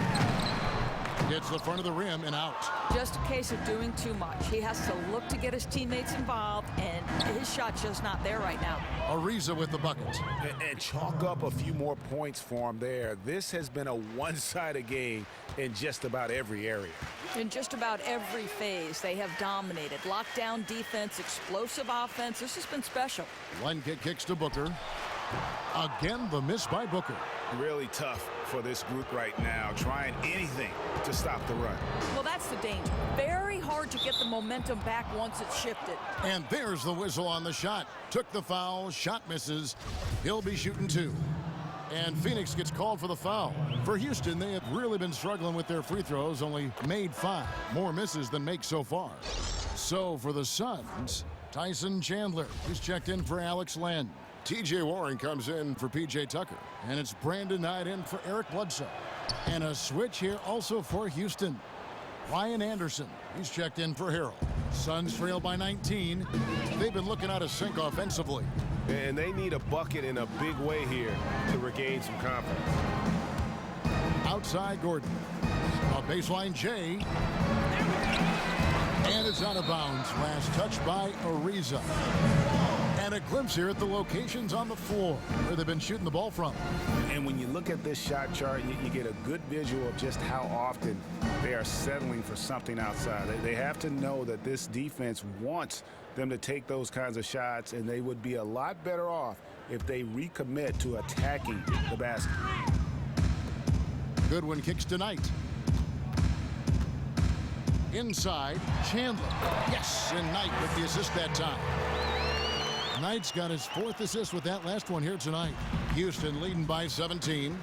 Gets the front of the rim and out. Just a case of doing too much. He has to look to get his teammates involved, and his shot's just not there right now. Ariza with the bucket. And chalk up a few more points for him there. This has been a one-sided game in just about every area. In just about every phase, they have dominated. Lockdown defense, explosive offense. This has been special. One kick kicks to Booker. Again, the miss by Booker. Really tough for this group right now, trying anything to stop the run. Well, that's the danger. Very hard to get the momentum back once it's shifted. And there's the whistle on the shot. Took the foul, shot misses. He'll be shooting 2. And Phoenix gets called for the foul. For Houston, they have really been struggling with their free throws, only made 5. More misses than makes so far. So for the Suns, Tyson Chandler, who's checked in for Alex Len. TJ Warren comes in for PJ Tucker. And it's Brandon Knight in for Eric Bledsoe. And a switch here also for Houston. Ryan Anderson, he's checked in for Harrell. Suns trail by 19. They've been looking out of sync offensively. And they need a bucket in a big way here to regain some confidence. Outside Gordon. A baseline J. And it's out of bounds. Last touch by Ariza. And a glimpse here at the locations on the floor where they've been shooting the ball from. And when you look at this shot chart, you get a good visual of just how often they are settling for something outside. They have to know that this defense wants them to take those kinds of shots, and they would be a lot better off if they recommit to attacking the basket. Goodwin kicks to Knight. Inside, Chandler. Yes, and Knight with the assist that time. Knight's got his 4th assist with that last one here tonight. Houston leading by 17.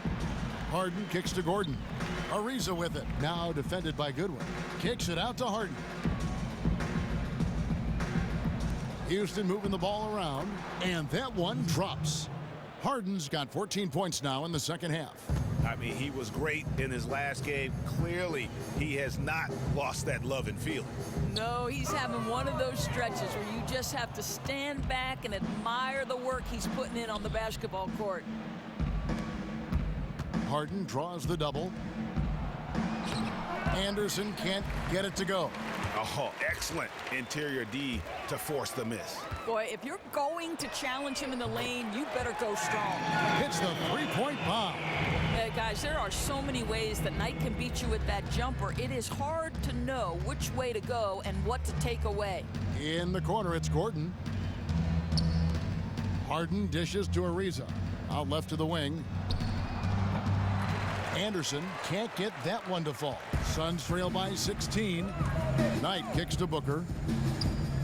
Harden kicks to Gordon. Ariza with it. Now defended by Goodwin. Kicks it out to Harden. Houston moving the ball around. And that one drops. Harden's got 14 points now in the second half. I mean, he was great in his last game. Clearly, he has not lost that love and feeling. No, he's having one of those stretches where you just have to stand back and admire the work he's putting in on the basketball court. Harden draws the double. Anderson can't get it to go. Oh, excellent interior D to force the miss. Boy, if you're going to challenge him in the lane, you better go strong. Hits the three-point bomb. Guys, there are so many ways that Knight can beat you with that jumper. It is hard to know which way to go and what to take away. In the corner, it's Gordon. Harden dishes to Ariza. Out left to the wing. Anderson can't get that one to fall. Suns trail by 16. Knight kicks to Booker.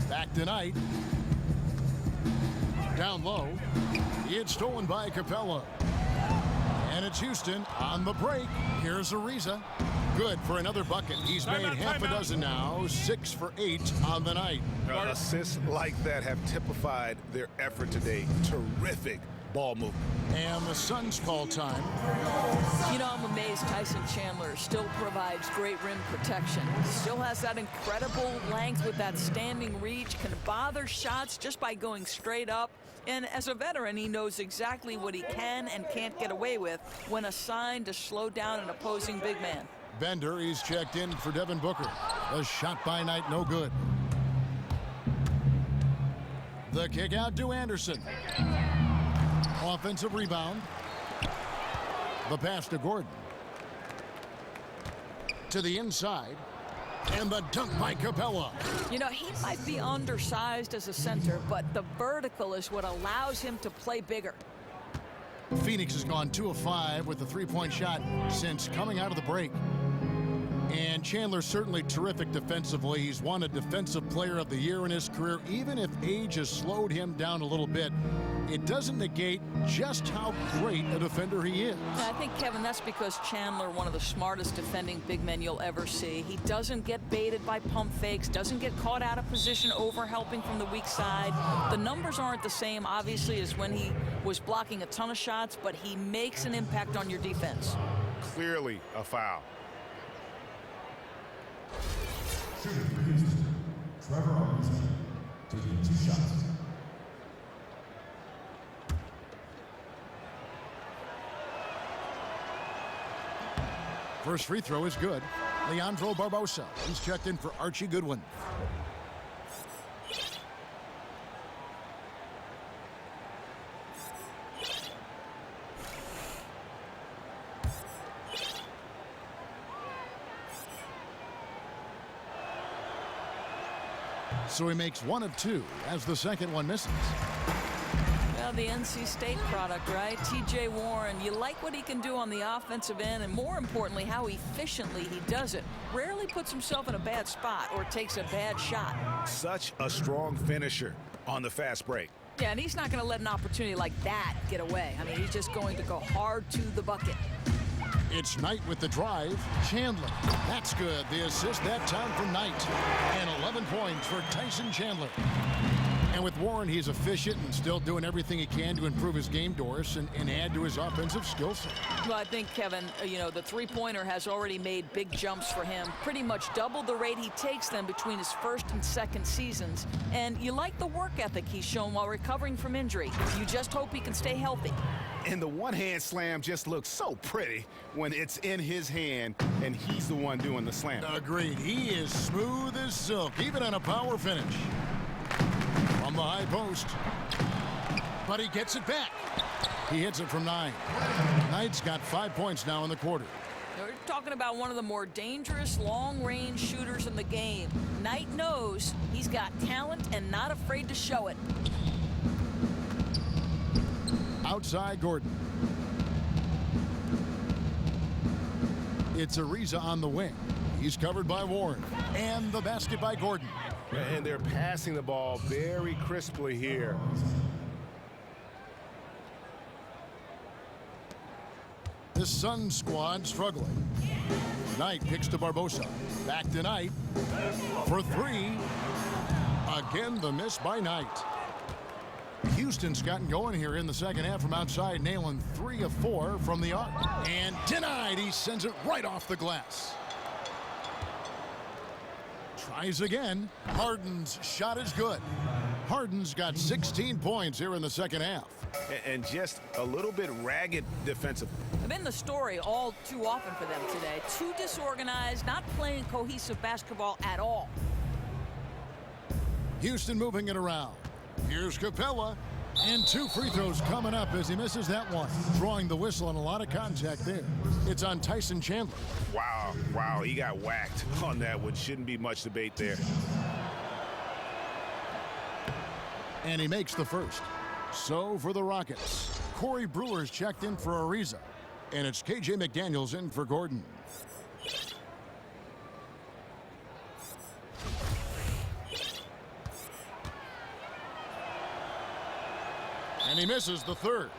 Back to Knight. Down low. It's stolen by Capella. And it's Houston on the break. Here's Ariza. Good for another bucket. He's made half a dozen now. 6 for 8 on the night. Assists like that have typified their effort today. Terrific ball movement. And the Suns call time. You know, I'm amazed Tyson Chandler still provides great rim protection. Still has that incredible length with that standing reach. Can bother shots just by going straight up. And as a veteran, he knows exactly what he can and can't get away with when assigned to slow down an opposing big man. Bender, he's checked in for Devin Booker. A shot by Knight, no good. The kick out to Anderson. Offensive rebound. The pass to Gordon. To the inside. And the dunk by Capella. You know, he might be undersized as a center, but the vertical is what allows him to play bigger. Phoenix has gone 2 of 5 with the three-point shot since coming out of the break. And Chandler's certainly terrific defensively. He's won a Defensive Player of the Year in his career. Even if age has slowed him down a little bit, it doesn't negate just how great a defender he is. Yeah, I think, Kevin, that's because Chandler, one of the smartest defending big men you'll ever see. He doesn't get baited by pump fakes, doesn't get caught out of position over helping from the weak side. The numbers aren't the same, obviously, as when he was blocking a ton of shots, but he makes an impact on your defense. Clearly a foul. Shooting for Houston, Trevor Robinson, taking 2 shots. First free throw is good. Leandro Barbosa. He's checked in for Archie Goodwin. So he makes 1 of 2 as the second one misses. Well, the NC State product, right? TJ Warren, you like what he can do on the offensive end, and more importantly, how efficiently he does it. Rarely puts himself in a bad spot or takes a bad shot. Such a strong finisher on the fast break. Yeah, and he's not going to let an opportunity like that get away. I mean, he's just going to go hard to the bucket. It's Knight with the drive. Chandler. That's good. The assist that time for Knight. And 11 points for Tyson Chandler. And with Warren, he's efficient and still doing everything he can to improve his game, Doris, and add to his offensive skill set. Well, I think, Kevin, you know, the three-pointer has already made big jumps for him. Pretty much double the rate he takes them between his first and second seasons. And you like the work ethic he's shown while recovering from injury. You just hope he can stay healthy. And the one-hand slam just looks so pretty when it's in his hand and he's the one doing the slam. Agreed. He is smooth as silk, even on a power finish. From the high post. But he gets it back. He hits it from 9. Knight's got 5 points now in the quarter. We're talking about one of the more dangerous long-range shooters in the game. Knight knows he's got talent and not afraid to show it. Outside Gordon. It's Ariza on the wing. He's covered by Warren. And the basket by Gordon. And they're passing the ball very crisply here. The Sun squad struggling. Knight kicks to Barbosa. Back to Knight. For 3. Again, the miss by Knight. Houston's gotten going here in the second half from outside, nailing 3 of 4 from the arc. And denied. He sends it right off the glass. Tries again. Harden's shot is good. Harden's got 16 points here in the second half. And just a little bit ragged defensive. Been the story all too often for them today. Too disorganized, not playing cohesive basketball at all. Houston moving it around. Here's Capella. And 2 free throws coming up as he misses that one. Drawing the whistle and a lot of contact there. It's on Tyson Chandler. Wow, he got whacked on that one. Shouldn't be much debate there. And he makes the first. So for the Rockets, Corey Brewer's checked in for Ariza. And it's KJ McDaniels in for Gordon. And he misses the third.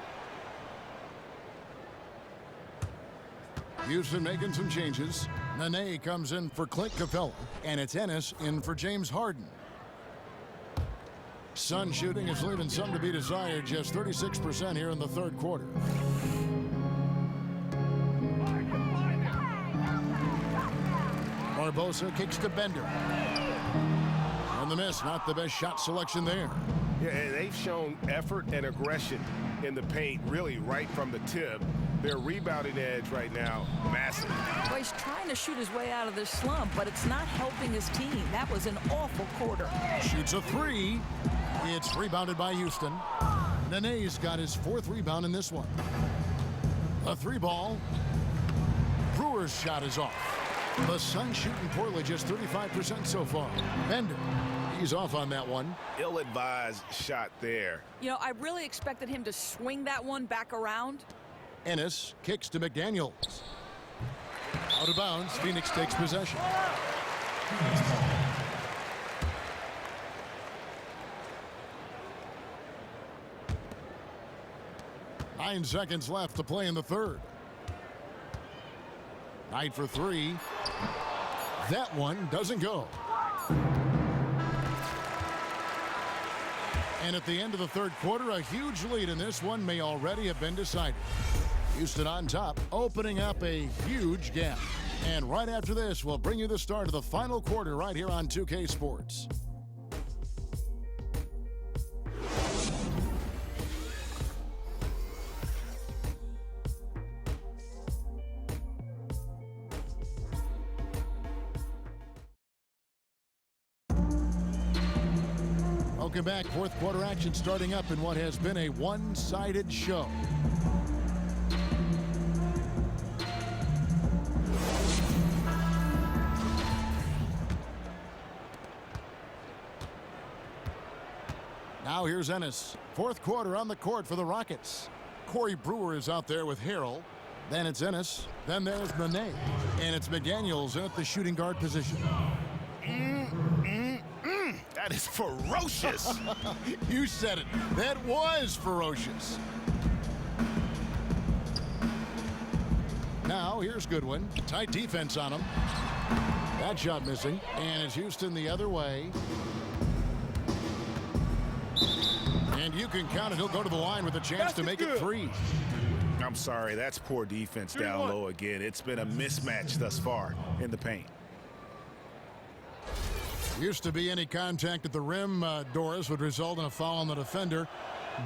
Houston making some changes. Nene comes in for Clint Capella. And it's Ennis in for James Harden. Sun shooting is leaving some to be desired. Just 36% here in the third quarter. Barbosa kicks to Bender. And the miss, not the best shot selection there. Yeah, and they've shown effort and aggression in the paint, really right from the tip. Their rebounding edge right now, massive. Well, he's trying to shoot his way out of this slump, but it's not helping his team. That was an awful quarter. Shoots a 3. It's rebounded by Houston. Nene's got his 4th rebound in this one. A 3 ball. Brewer's shot is off. The Sun shooting poorly, just 35% so far. Bender, he's off on that one. Ill-advised shot there. You know, I really expected him to swing that one back around. Ennis kicks to McDaniels. Out of bounds. Phoenix takes possession. 9 seconds left to play in the third. Knight for three. That one doesn't go. And at the end of the third quarter, a huge lead in this one may already have been decided. Houston on top, opening up a huge gap. And right after this, we'll bring you the start of the final quarter right here on 2K Sports. Welcome back. Fourth quarter action starting up in what has been a one-sided show. Now here's Ennis. Fourth quarter on the court for the Rockets. Corey Brewer is out there with Harrell. Then it's Ennis. Then there's Nene. And it's McDaniels in at the shooting guard position. That is ferocious. You said it. That was ferocious. Now here's Goodwin. Tight defense on him. That shot missing. And it's Houston the other way. And you can count it. He'll go to the line with a chance to make it three. I'm sorry. That's poor defense down low again. It's been a mismatch thus far in the paint. Used to be any contact at the rim, Doris, would result in a foul on the defender.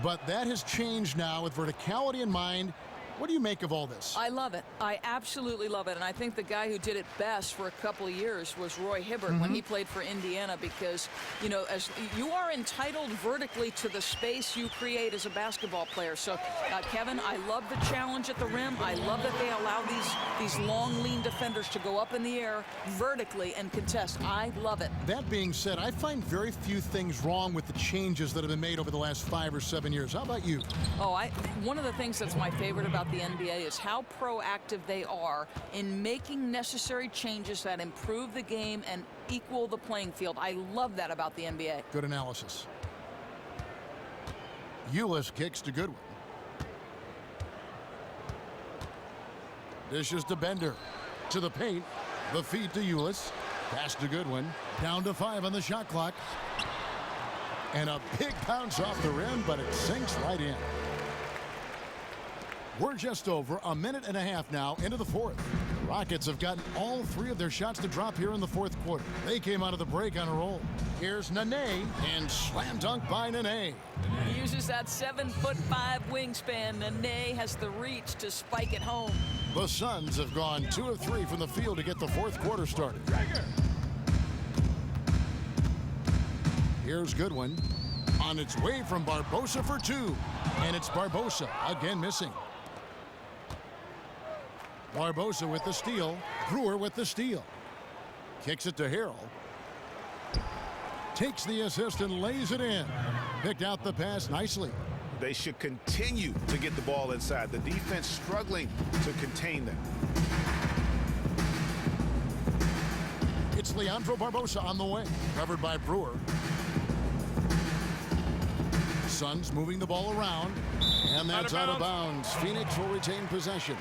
But that has changed now with verticality in mind. What do you make of all this? I love it. I absolutely love it. And I think the guy who did it best for a couple of years was Roy Hibbert when he played for Indiana, because, you know, as you are entitled vertically to the space you create as a basketball player. So, Kevin, I love the challenge at the rim. I love that they allow these long, lean defenders to go up in the air vertically and contest. I love it. That being said, I find very few things wrong with the changes that have been made over the last 5 or 7 years. How about you? Oh, one of the things that's my favorite about the NBA is how proactive they are in making necessary changes that improve the game and equal the playing field. I love that about the NBA. Good analysis. Ulis kicks to Goodwin. Dishes to Bender. To the paint. The feed to Ulis. Pass to Goodwin. Down to 5 on the shot clock. And a big bounce off the rim, but it sinks right in. We're just over a minute and a half now into the fourth. The Rockets have gotten all 3 of their shots to drop here in the fourth quarter. They came out of the break on a roll. Here's Nene, and slam dunk by Nene. He uses that 7'5" wingspan. Nene has the reach to spike it home. The Suns have gone 2 of 3 from the field to get the fourth quarter started. Here's Goodwin. On its way from Barbosa for 2. And it's Barbosa again missing. Barbosa with the steal. Brewer with the steal. Kicks it to Harrell. Takes the assist and lays it in. Picked out the pass nicely. They should continue to get the ball inside. The defense struggling to contain them. It's Leandro Barbosa on the way. Covered by Brewer. Suns moving the ball around. And that's out of bounds. Phoenix will retain possession.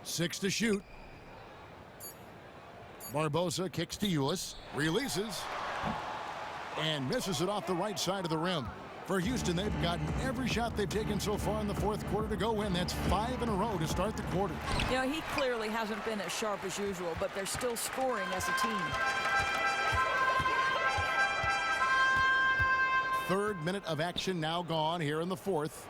Six to shoot. Barbosa kicks to Ulis. Releases. And misses it off the right side of the rim. For Houston, they've gotten every shot they've taken so far in the fourth quarter to go in. That's 5 in a row to start the quarter. You know, he clearly hasn't been as sharp as usual, but they're still scoring as a team. Third minute of action now gone here in the fourth.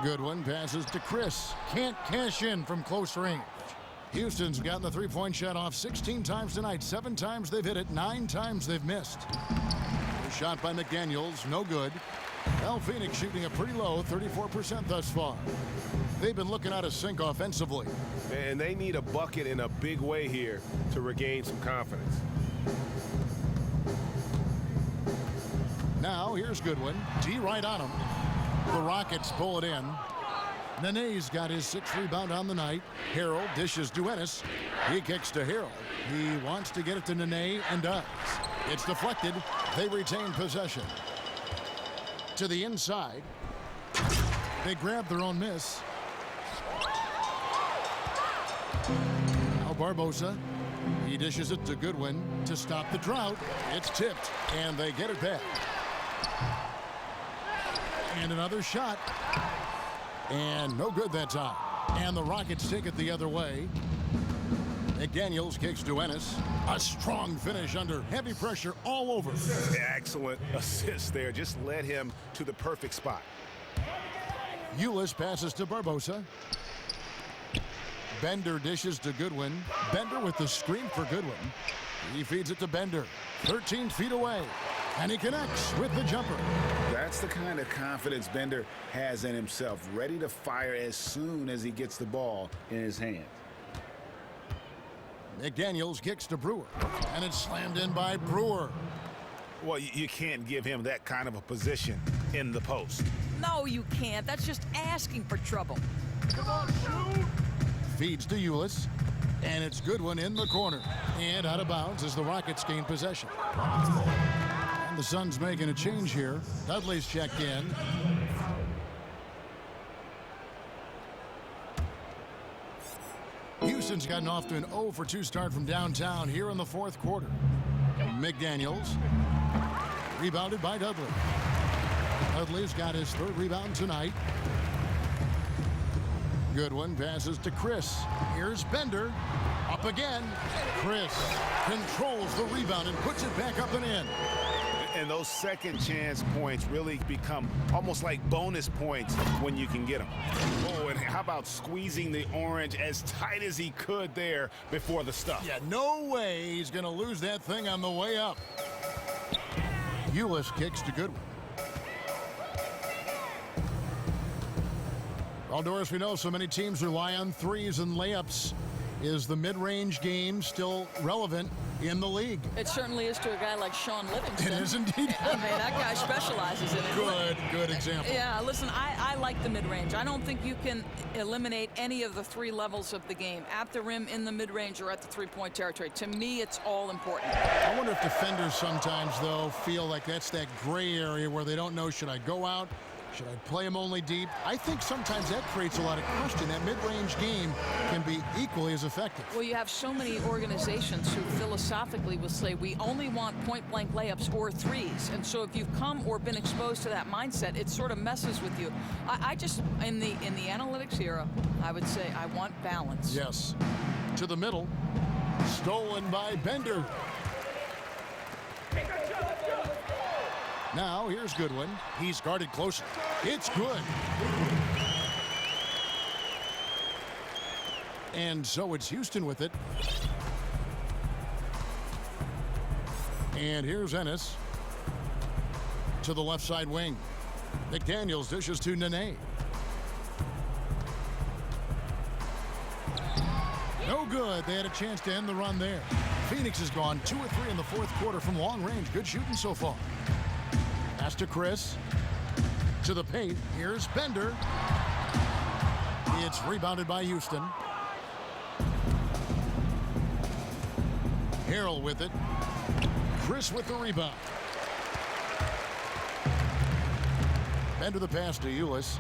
Goodwin passes to Chris. Can't cash in from close range. Houston's gotten the three-point shot off 16 times tonight. 7 times they've hit it. 9 times they've missed. Shot by McDaniels, no good. Well, Phoenix shooting a pretty low 34% thus far. They've been looking out of sync offensively. And they need a bucket in a big way here to regain some confidence. Now, here's Goodwin. D right on him. The Rockets pull it in. Nene's got his 6th rebound on the night. Harrell dishes to Ennis. He kicks to Harrell. He wants to get it to Nene and does. It's deflected. They retain possession. To the inside. They grab their own miss. Now Barbosa. He dishes it to Goodwin to stop the drought. It's tipped, and they get it back. And another shot. And no good that time. And the Rockets take it the other way. McDaniels kicks to Ennis. A strong finish under heavy pressure all over. Excellent assist there. Just led him to the perfect spot. Ulis passes to Barbosa. Bender dishes to Goodwin. Bender with the screen for Goodwin. He feeds it to Bender. 13 feet away. And he connects with the jumper. That's the kind of confidence Bender has in himself. Ready to fire as soon as he gets the ball in his hand. McDaniels kicks to Brewer. And it's slammed in by Brewer. Well, you can't give him that kind of a position in the post. No, you can't. That's just asking for trouble. Come on, shoot! Feeds to Ulis. And it's Goodwin in the corner. And out of bounds as the Rockets gain possession. And the Suns making a change here. Dudley's checked in. Houston's gotten off to an 0 for 2 start from downtown here in the 4th quarter. McDaniels. Rebounded by Dudley. Dudley's got his 3rd rebound tonight. Goodwin passes to Chris. Here's Bender. Up again. Chris controls the rebound and puts it back up and in. And those second chance points really become almost like bonus points when you can get them. Oh, and how about squeezing the orange as tight as he could there before the stuff? Yeah, no way he's going to lose that thing on the way up. Ulis kicks to Goodwin. Well, Doris, we know so many teams rely on threes and layups. Is the mid-range game still relevant in the league? It certainly is to a guy like Sean Livingston. It is indeed. I mean, that guy specializes in it. Good example. Yeah, listen, I like the mid-range. I don't think you can eliminate any of the 3 levels of the game. At the rim, in the mid-range, or at the 3-point territory. To me, it's all important. I wonder if defenders sometimes, though, feel like that's that gray area where they don't know, should I go out? Should I play him only deep? I think sometimes that creates a lot of question. That mid-range game can be equally as effective. Well, you have so many organizations who philosophically will say we only want point-blank layups or threes. And so if you've come or been exposed to that mindset, it sort of messes with you. I just, in the analytics era, I would say I want balance. Yes. To the middle. Stolen by Bender. Now, here's Goodwin. He's guarded closer. It's good. And so it's Houston with it. And here's Ennis. To the left side wing. McDaniels dishes to Nene. No good. They had a chance to end the run there. Phoenix has gone 2 or 3 in the 4th quarter from long range. Good shooting so far. Pass to Chris. To the paint. Here's Bender. It's rebounded by Houston. Harrell with it. Chris with the rebound. Bender the pass to Ulis.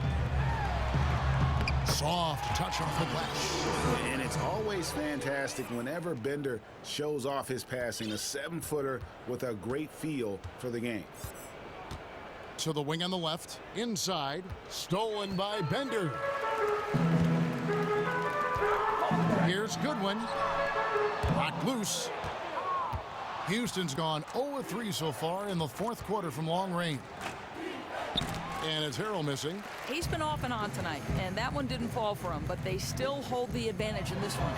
Soft touch off the glass. And it's always fantastic whenever Bender shows off his passing. A 7-footer with a great feel for the game. To the wing on the left. Inside. Stolen by Bender. Here's Goodwin. Locked loose. Houston's gone 0-3 so far in the 4th quarter from long range. And it's Harrell missing. He's been off and on tonight, and that one didn't fall for him, but they still hold the advantage in this one.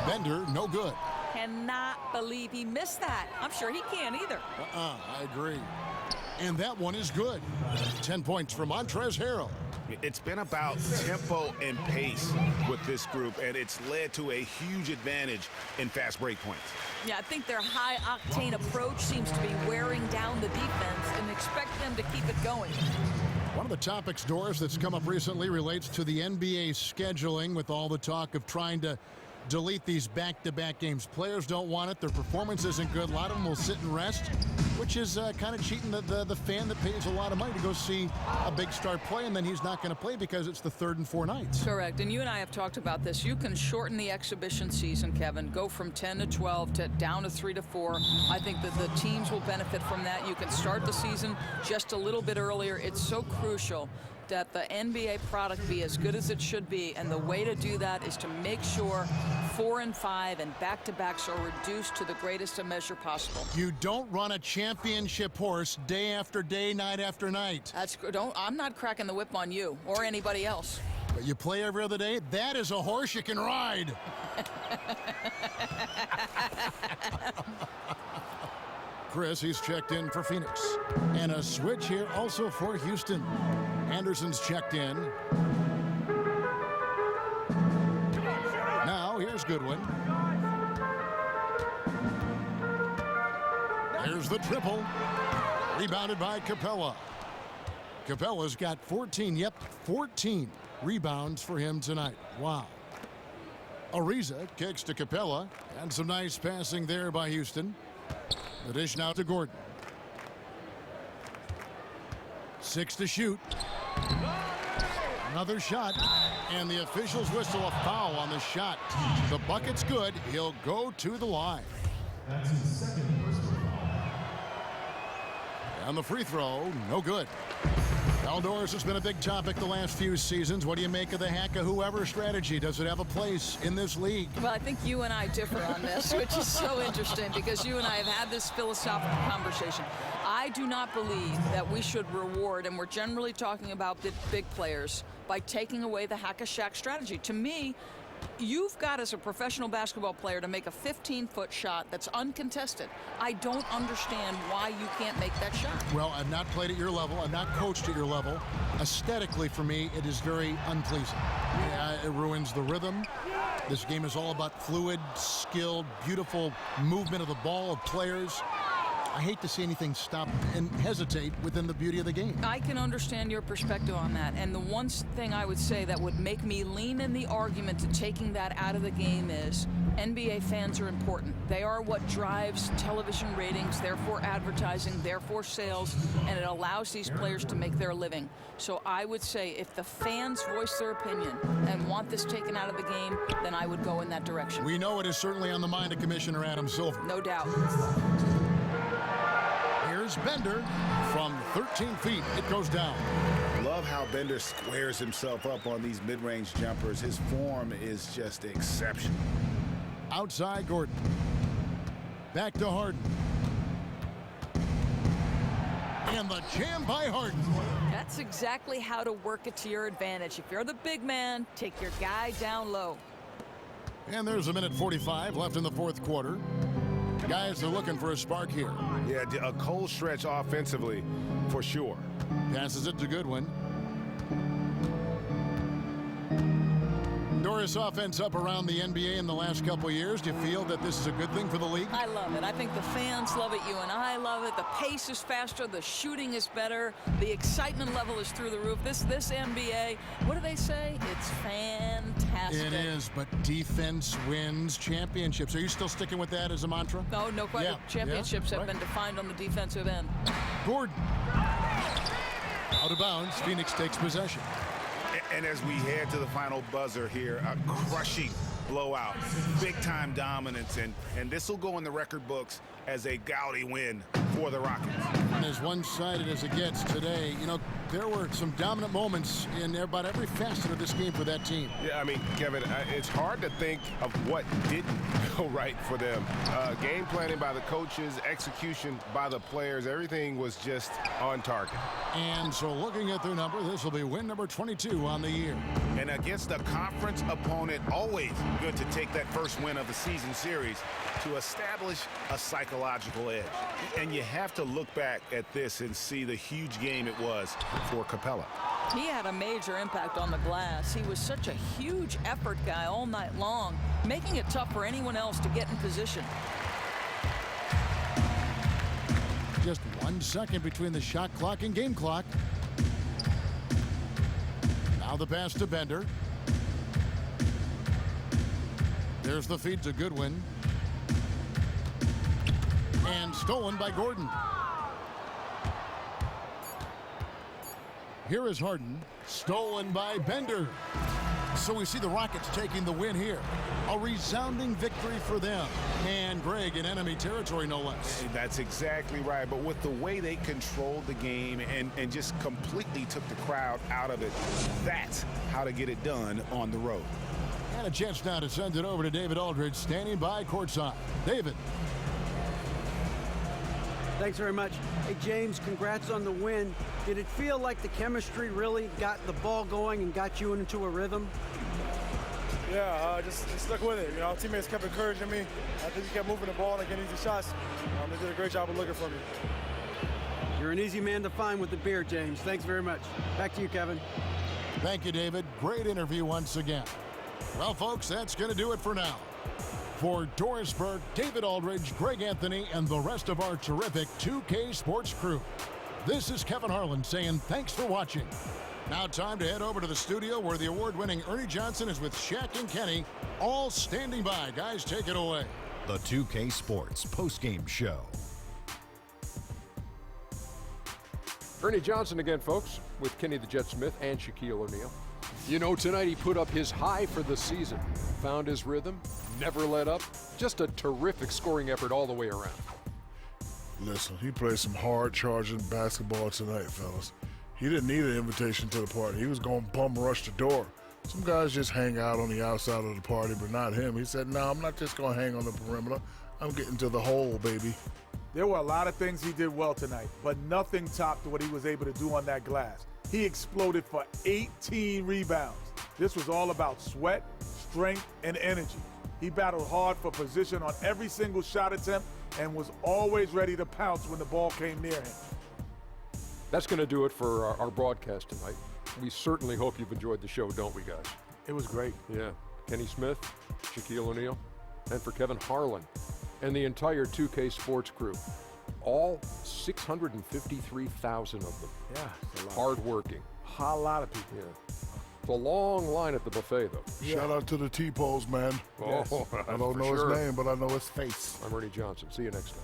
Bender, no good. Cannot believe he missed that. I'm sure he can't either. I agree. And that one is good. 10 points for Montrezl Harrell. It's been about tempo and pace with this group, and it's led to a huge advantage in fast break points. Yeah, I think their high-octane approach seems to be wearing down the defense, and expect them to keep it going. One of the topics, Doris, that's come up recently relates to the NBA scheduling, with all the talk of trying to delete these back-to-back games. Players don't want it. Their performance isn't good. A lot of them will sit and rest, which is kind of cheating the fan that pays a lot of money to go see a big star play, and then he's not going to play because it's the 3rd and 4 nights. Correct. And you and I have talked about this. You can shorten the exhibition season, Kevin. Go from 10 to 12 to down to 3 to 4. I think that the teams will benefit from that. You can start the season just a little bit earlier. It's so crucial that the NBA product be as good as it should be, and the way to do that is to make sure 4 and 5 and back-to-backs are reduced to the greatest measure possible. You don't run a championship horse day after day, night after night. That's good. I'm not cracking the whip on you or anybody else. But you play every other day? That is a horse you can ride. Chris, he's checked in for Phoenix. And a switch here also for Houston. Anderson's checked in. Now, here's Goodwin. Here's the triple. Rebounded by Capella. Capella's got 14, 14 rebounds for him tonight. Wow. Ariza kicks to Capella. And some nice passing there by Houston. The dish now to Gordon. 6 to shoot. Another shot, and the officials whistle a foul on the shot. The bucket's good. He'll go to the line. That's his second personal foul. And the free throw, no good. Eldorus has been a big topic the last few seasons. What do you make of the hack-a-whoever strategy? Does it have a place in this league? Well, I think you and I differ on this, which is so interesting because you and I have had this philosophical conversation. I do not believe that we should reward, and we're generally talking about the big players, by taking away the hack-a-shack strategy. To me, you've got, as a professional basketball player, to make a 15-foot shot that's uncontested. I don't understand why you can't make that shot. Well, I've not played at your level. I've not coached at your level. Aesthetically, for me, it is very unpleasing. Yeah, it ruins the rhythm. This game is all about fluid, skilled, beautiful movement of the ball of players. I hate to see anything stop and hesitate within the beauty of the game. I can understand your perspective on that. And the one thing I would say that would make me lean in the argument to taking that out of the game is NBA fans are important. They are what drives television ratings, therefore advertising, therefore sales, and it allows these players to make their living. So I would say if the fans voice their opinion and want this taken out of the game, then I would go in that direction. We know it is certainly on the mind of Commissioner Adam Silver. No doubt. Here's Bender from 13 feet. It goes down. Love how Bender squares himself up on these mid-range jumpers. His form is just exceptional. Outside Gordon. Back to Harden. And the jam by Harden. That's exactly how to work it to your advantage. If you're the big man, take your guy down low. And there's a minute 45 left in the fourth quarter. Guys are looking for a spark here. Yeah, a cold stretch offensively, for sure. Passes it to Goodwin. Doris, offense up around the NBA in the last couple years. Do you feel that this is a good thing for the league? I love it. I think the fans love it. You and I love it. The pace is faster. The shooting is better. The excitement level is through the roof. This NBA, what do they say? It's fantastic. It is, but defense wins championships. Are you still sticking with that as a mantra? No, no question. Yeah. Championships have been defined on the defensive end. Gordon. Out of bounds. Phoenix takes possession. And as we head to the final buzzer here, a crushing blowout, big-time dominance, and this will go in the record books as a gaudy win for the Rockets. And as one-sided as it gets today, you know, there were some dominant moments in about every facet of this game for that team. Yeah, I mean, Kevin, it's hard to think of what didn't go right for them. Game planning by the coaches, execution by the players, everything was just on target. And so looking at their number, this will be win number 22 on the year. And against a conference opponent, always good to take that first win of the season series to establish a psychological edge. And you have to look back at this and see the huge game it was for Capella. He had a major impact on the glass. He was such a huge effort guy all night long, making it tough for anyone else to get in position. Just 1 second between the shot clock and game clock. Now the pass to Bender. There's the feed to Goodwin. And stolen by Gordon. Here is Harden. Stolen by Bender. So we see the Rockets taking the win here. A resounding victory for them. And Greg in enemy territory, no less. That's exactly right. But with the way they controlled the game and just completely took the crowd out of it, that's how to get it done on the road. And a chance now to send it over to David Aldridge, standing by courtside. David. Thanks very much. Hey, James, congrats on the win. Did it feel like the chemistry really got the ball going and got you into a rhythm? Yeah, just stuck with it. You know, teammates kept encouraging me. I think he kept moving the ball and getting easy shots. They did a great job of looking for me. You're an easy man to find with the beer, James. Thanks very much. Back to you, Kevin. Thank you, David. Great interview once again. Well, folks, that's going to do it for now. For Doris Burke, David Aldridge, Greg Anthony, and the rest of our terrific 2K Sports crew, this is Kevin Harlan saying thanks for watching. Now time to head over to the studio where the award-winning Ernie Johnson is with Shaq and Kenny, all standing by. Guys, take it away. The 2K Sports postgame show. Ernie Johnson again, folks, with Kenny the Jet Smith and Shaquille O'Neal. You know, tonight he put up his high for the season. Found his rhythm, never let up. Just a terrific scoring effort all the way around. Listen, he played some hard-charging basketball tonight, fellas. He didn't need an invitation to the party. He was going to bum rush the door. Some guys just hang out on the outside of the party, but not him. He said, no, I'm not just going to hang on the perimeter. I'm getting to the hole, baby. There were a lot of things he did well tonight, but nothing topped what he was able to do on that glass. He exploded for 18 rebounds. This was all about sweat, strength, and energy. He battled hard for position on every single shot attempt and was always ready to pounce when the ball came near him. That's going to do it for our broadcast tonight. We certainly hope you've enjoyed the show, don't we, guys? It was great. Yeah. Kenny Smith, Shaquille O'Neal, and for Kevin Harlan and the entire 2K Sports crew. All 653,000 of them. Yeah, it's a lot. Hard-working. A lot of people. Yeah. It's a long line at the buffet, though. Yeah. Shout out to the T-Pose, man. Oh, I don't know his name, but I know his face. I'm Ernie Johnson. See you next time.